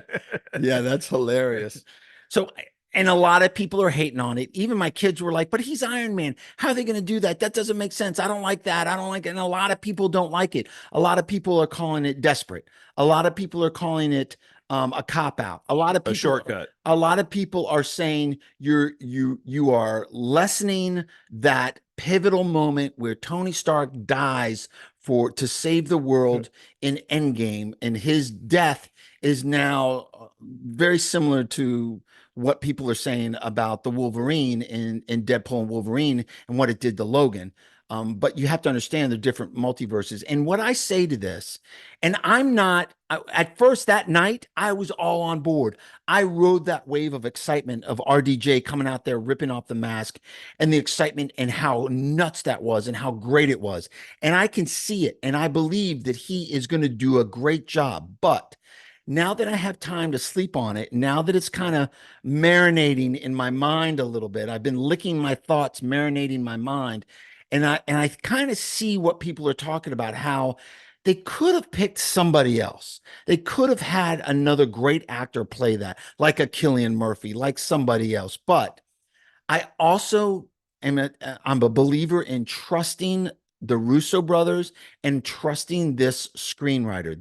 Yeah, that's hilarious. So, and a lot of people are hating on it. Even my kids were like, "But he's Iron Man. How are they going to do that? That doesn't make sense. I don't like that. I don't like it." And a lot of people don't like it. A lot of people are calling it desperate. A lot of people are calling it a cop out. A lot of people, a shortcut. A lot of people are saying you are lessening that pivotal moment where Tony Stark dies to save the world in Endgame, and his death is now very similar to what people are saying about the Wolverine in Deadpool and Wolverine and what it did to Logan. But you have to understand the different multiverses. And what I say to this, and at first that night, I was all on board. I rode that wave of excitement of RDJ coming out there, ripping off the mask, and the excitement and how nuts that was and how great it was. And I can see it. And I believe that he is going to do a great job. But now that I have time to sleep on it, now that it's kind of marinating in my mind a little bit, I've been licking my thoughts, marinating my mind. And I kind of see what people are talking about, how they could have picked somebody else. They could have had another great actor play that, like a Cillian Murphy, like somebody else. But I also I'm a believer in trusting the Russo brothers and trusting this screenwriter,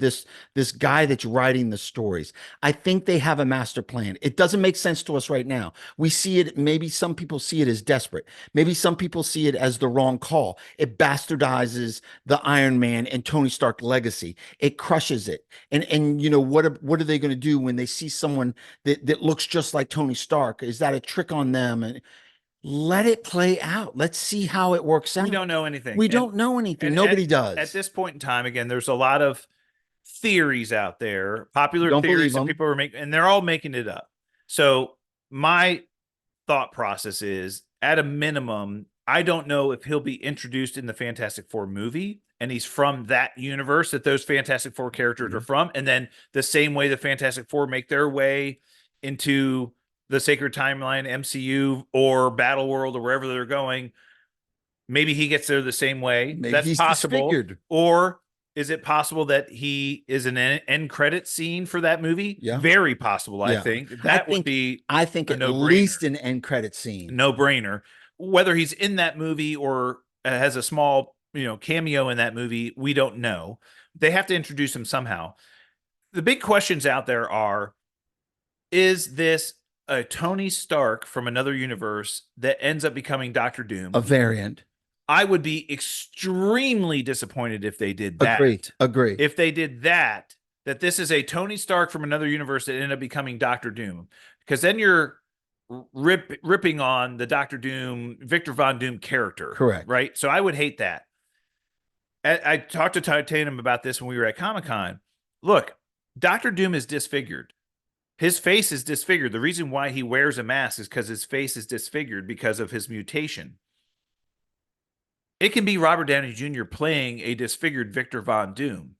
this guy that's writing the stories. I think they have a master plan. It doesn't make sense to us right now. We see it, maybe some people see it as desperate. Maybe some people see it as the wrong call. It bastardizes the Iron Man and Tony Stark legacy. It crushes it. And you know, what are they going to do when they see someone that looks just like Tony Stark? Is that a trick on them? And let it play out. Let's see how it works out. We don't know anything. We don't know anything. Nobody does. At this point in time, again, there's a lot of theories out there, popular Don't theories believe that them. people are making, and they're all making it up. So my thought process is, at a minimum, I don't know if he'll be introduced in the Fantastic Four movie and he's from that universe that those Fantastic Four characters are from. And then the same way the Fantastic Four make their way into the Sacred Timeline, MCU, or Battle World, or wherever they're going, maybe he gets there the same way. Maybe That's he's possible. disfigured. Or is it possible that he is an end credit scene for that movie? Yeah. Very possible, I Yeah. think. That would be I think a at no-brainer. least an end credit scene. No brainer. Whether he's in that movie or has a small, cameo in that movie, we don't know. They have to introduce him somehow. The big questions out there are, is this a Tony Stark from another universe that ends up becoming Doctor Doom? A variant. I would be extremely disappointed if they did that. Agree. If they did that this is a Tony Stark from another universe that ended up becoming Doctor Doom, because then you're ripping on the Doctor Doom, Victor Von Doom character. Correct. Right? So I would hate that. I talked to Titanium about this when we were at Comic-Con. Look, Doctor Doom is disfigured. His face is disfigured. The reason why he wears a mask is because his face is disfigured because of his mutation. It can be Robert Downey Jr. playing a disfigured Victor Von Doom.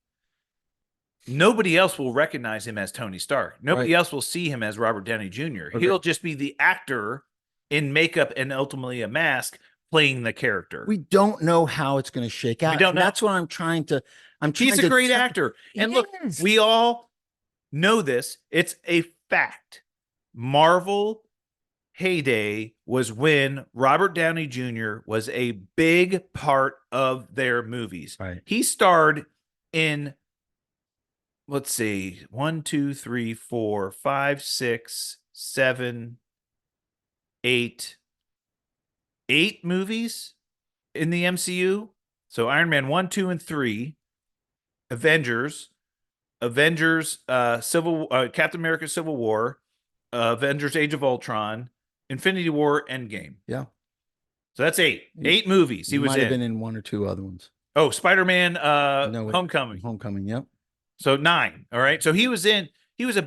Nobody else will recognize him as Tony Stark. Nobody else will see him as Robert Downey Jr. Okay. He'll just be the actor in makeup and ultimately a mask playing the character. We don't know how it's going to shake out. We don't know. That's what I'm trying to. He's a great actor. And look, we all know this. It's a fact. Marvel heyday was when Robert Downey Jr. was a big part of their movies. Right. He starred in, let's see, 1, 2, 3, 4, 5, 6, 7, 8 movies in the MCU. So Iron Man 1, 2, and 3, Avengers, Captain America Civil War, Avengers Age of Ultron, Infinity War, Endgame. Yeah. So that's 8 movies he was might in. Have been in 1 or 2 other ones. Oh, Spider-Man Homecoming. Yep. So 9. All right. So he was a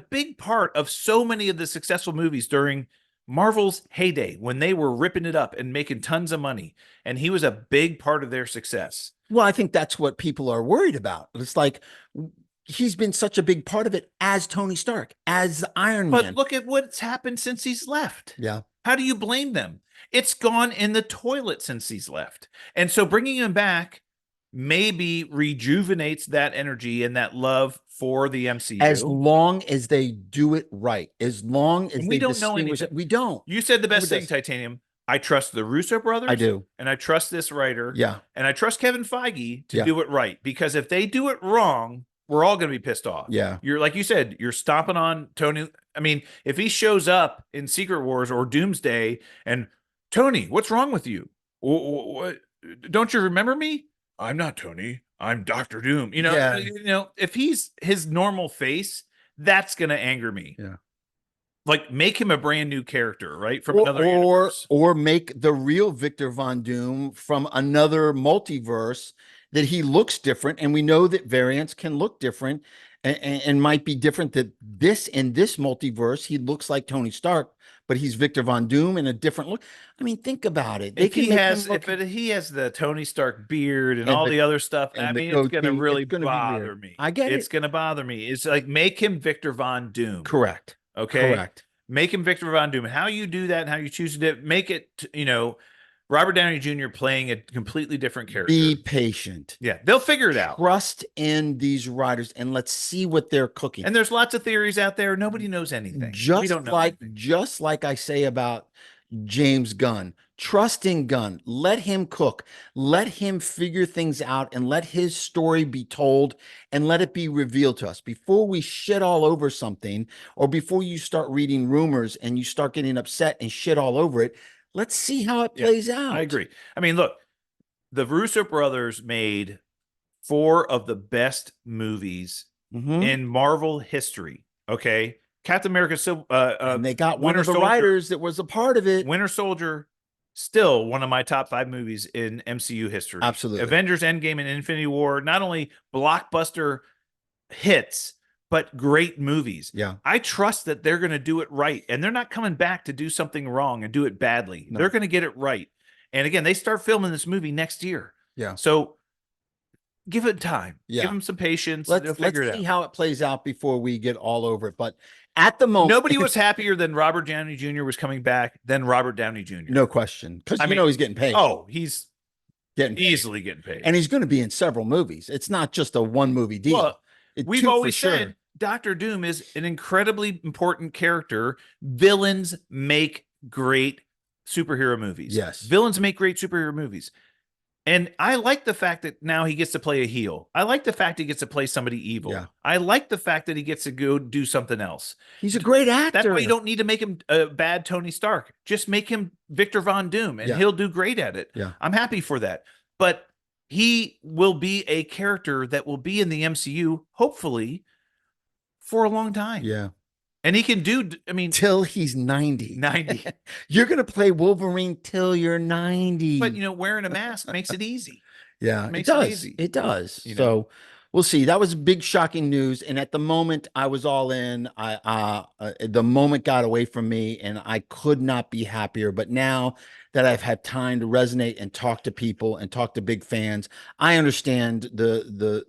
big part of so many of the successful movies during Marvel's heyday when they were ripping it up and making tons of money. And he was a big part of their success. Well, I think that's what people are worried about. It's like, he's been such a big part of it as Tony Stark, as Iron Man. But look at what's happened since he's left. Yeah. How do you blame them? It's gone in the toilet since he's left. And so bringing him back maybe rejuvenates that energy and that love for the MCU. As long as they do it right. As long as we don't know anything. We don't. You said the best thing, Titanium. I trust the Russo brothers. I do. And I trust this writer. Yeah. And I trust Kevin Feige to do it right. Because if they do it wrong, we're all going to be pissed off. Yeah. You're, like you said, you're stomping on Tony. I mean, if he shows up in Secret Wars or Doomsday and, Tony, what's wrong with you? What? Don't you remember me? I'm not Tony. I'm Dr. Doom. If he's his normal face, that's going to anger me. Yeah. Like, make him a brand new character, right? From another universe. Or make the real Victor Von Doom from another multiverse that he looks different. And we know that variants can look different and might be different, that in this multiverse, he looks like Tony Stark, but he's Victor Von Doom in a different look. I mean, think about it. If he has the Tony Stark beard and all the other stuff, I mean, it's going to really bother me. I get it. It's going to bother me. It's like, make him Victor Von Doom. Correct. Okay. Correct. Make him Victor Von Doom. How you do that and how you choose to do it, make it, Robert Downey Jr. playing a completely different character. Be patient. Yeah, they'll figure it out. Trust in these writers and let's see what they're cooking. And there's lots of theories out there. Nobody knows anything. We don't know anything. Just like I say about James Gunn. Trust in Gunn. Let him cook. Let him figure things out and let his story be told and let it be revealed to us before we shit all over something or before you start reading rumors and you start getting upset and shit all over it. Let's see how it plays out. I agree. I mean, look, the Russo brothers made 4 of the best movies in Marvel history. Okay. Captain America, and they got one Winter of the Soldier, writers that was a part of it. Winter Soldier, still one of my top 5 movies in MCU history. Absolutely. Avengers Endgame and Infinity War, not only blockbuster hits, but great movies. Yeah. I trust that they're going to do it right. And they're not coming back to do something wrong and do it badly. No. They're going to get it right. And again, they start filming this movie next year. Yeah. So give it time. Yeah. Give them some patience. Let's see how it plays out before we get all over it. But at the moment, nobody was happier than Robert Downey Jr. was coming back than Robert Downey Jr. No question. Because you know he's getting paid. Oh, he's getting easily getting paid. And he's going to be in several movies. It's not just a one movie deal. Well, we've always said Dr. Doom is an incredibly important character. Villains make great superhero movies. Yes. Villains make great superhero movies. And I like the fact that now he gets to play a heel. I like the fact he gets to play somebody evil. Yeah. I like the fact that he gets to go do something else. He's a great actor. That's why you don't need to make him a bad Tony Stark. Just make him Victor Von Doom, and he'll do great at it. Yeah. I'm happy for that. But he will be a character that will be in the MCU, hopefully, for a long time. Yeah. And he can do, I mean, till he's 90. 90. You're going to play Wolverine till you're 90. But, wearing a mask makes it easy. Yeah, Makes it does. it easy. It does. So we'll see. That was big, shocking news. And at the moment, I was all in. The moment got away from me, and I could not be happier. But now that I've had time to resonate and talk to people and talk to big fans, I understand the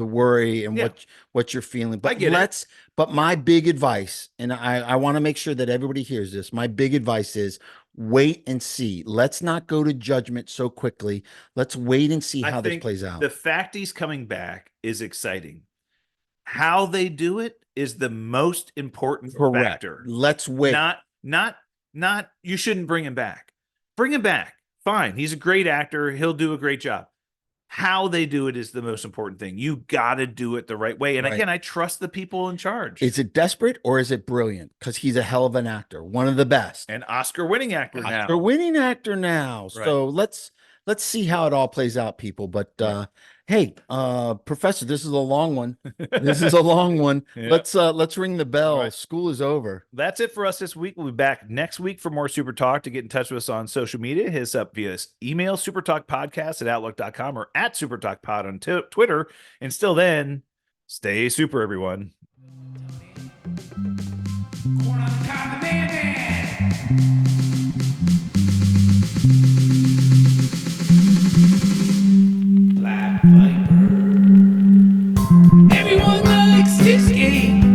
worry and what you're feeling. But but my big advice, and I want to make sure that everybody hears this. My big advice is wait and see. Let's not go to judgment so quickly. Let's wait and see how this plays out. The fact he's coming back is exciting. How they do it is the most important factor. Let's wait. Not you shouldn't bring him back. Bring him back. Fine. He's a great actor. He'll do a great job. How they do it is the most important thing. You got to do it the right way. And again, I trust the people in charge. Is it desperate or is it brilliant? Because he's a hell of an actor, one of the best. An Oscar-winning actor now. Oscar-winning actor now. Right. So let's see how it all plays out, people. But hey, Professor, this is a long one. This is a long one. Let's ring the bell. Right. School is over. That's it for us this week. We'll be back next week for more Super Talk. To get in touch with us on social media, hit us up via email, supertalkpodcast@outlook.com or @supertalkpod on Twitter. And still then, stay super, everyone. Everyone likes this game.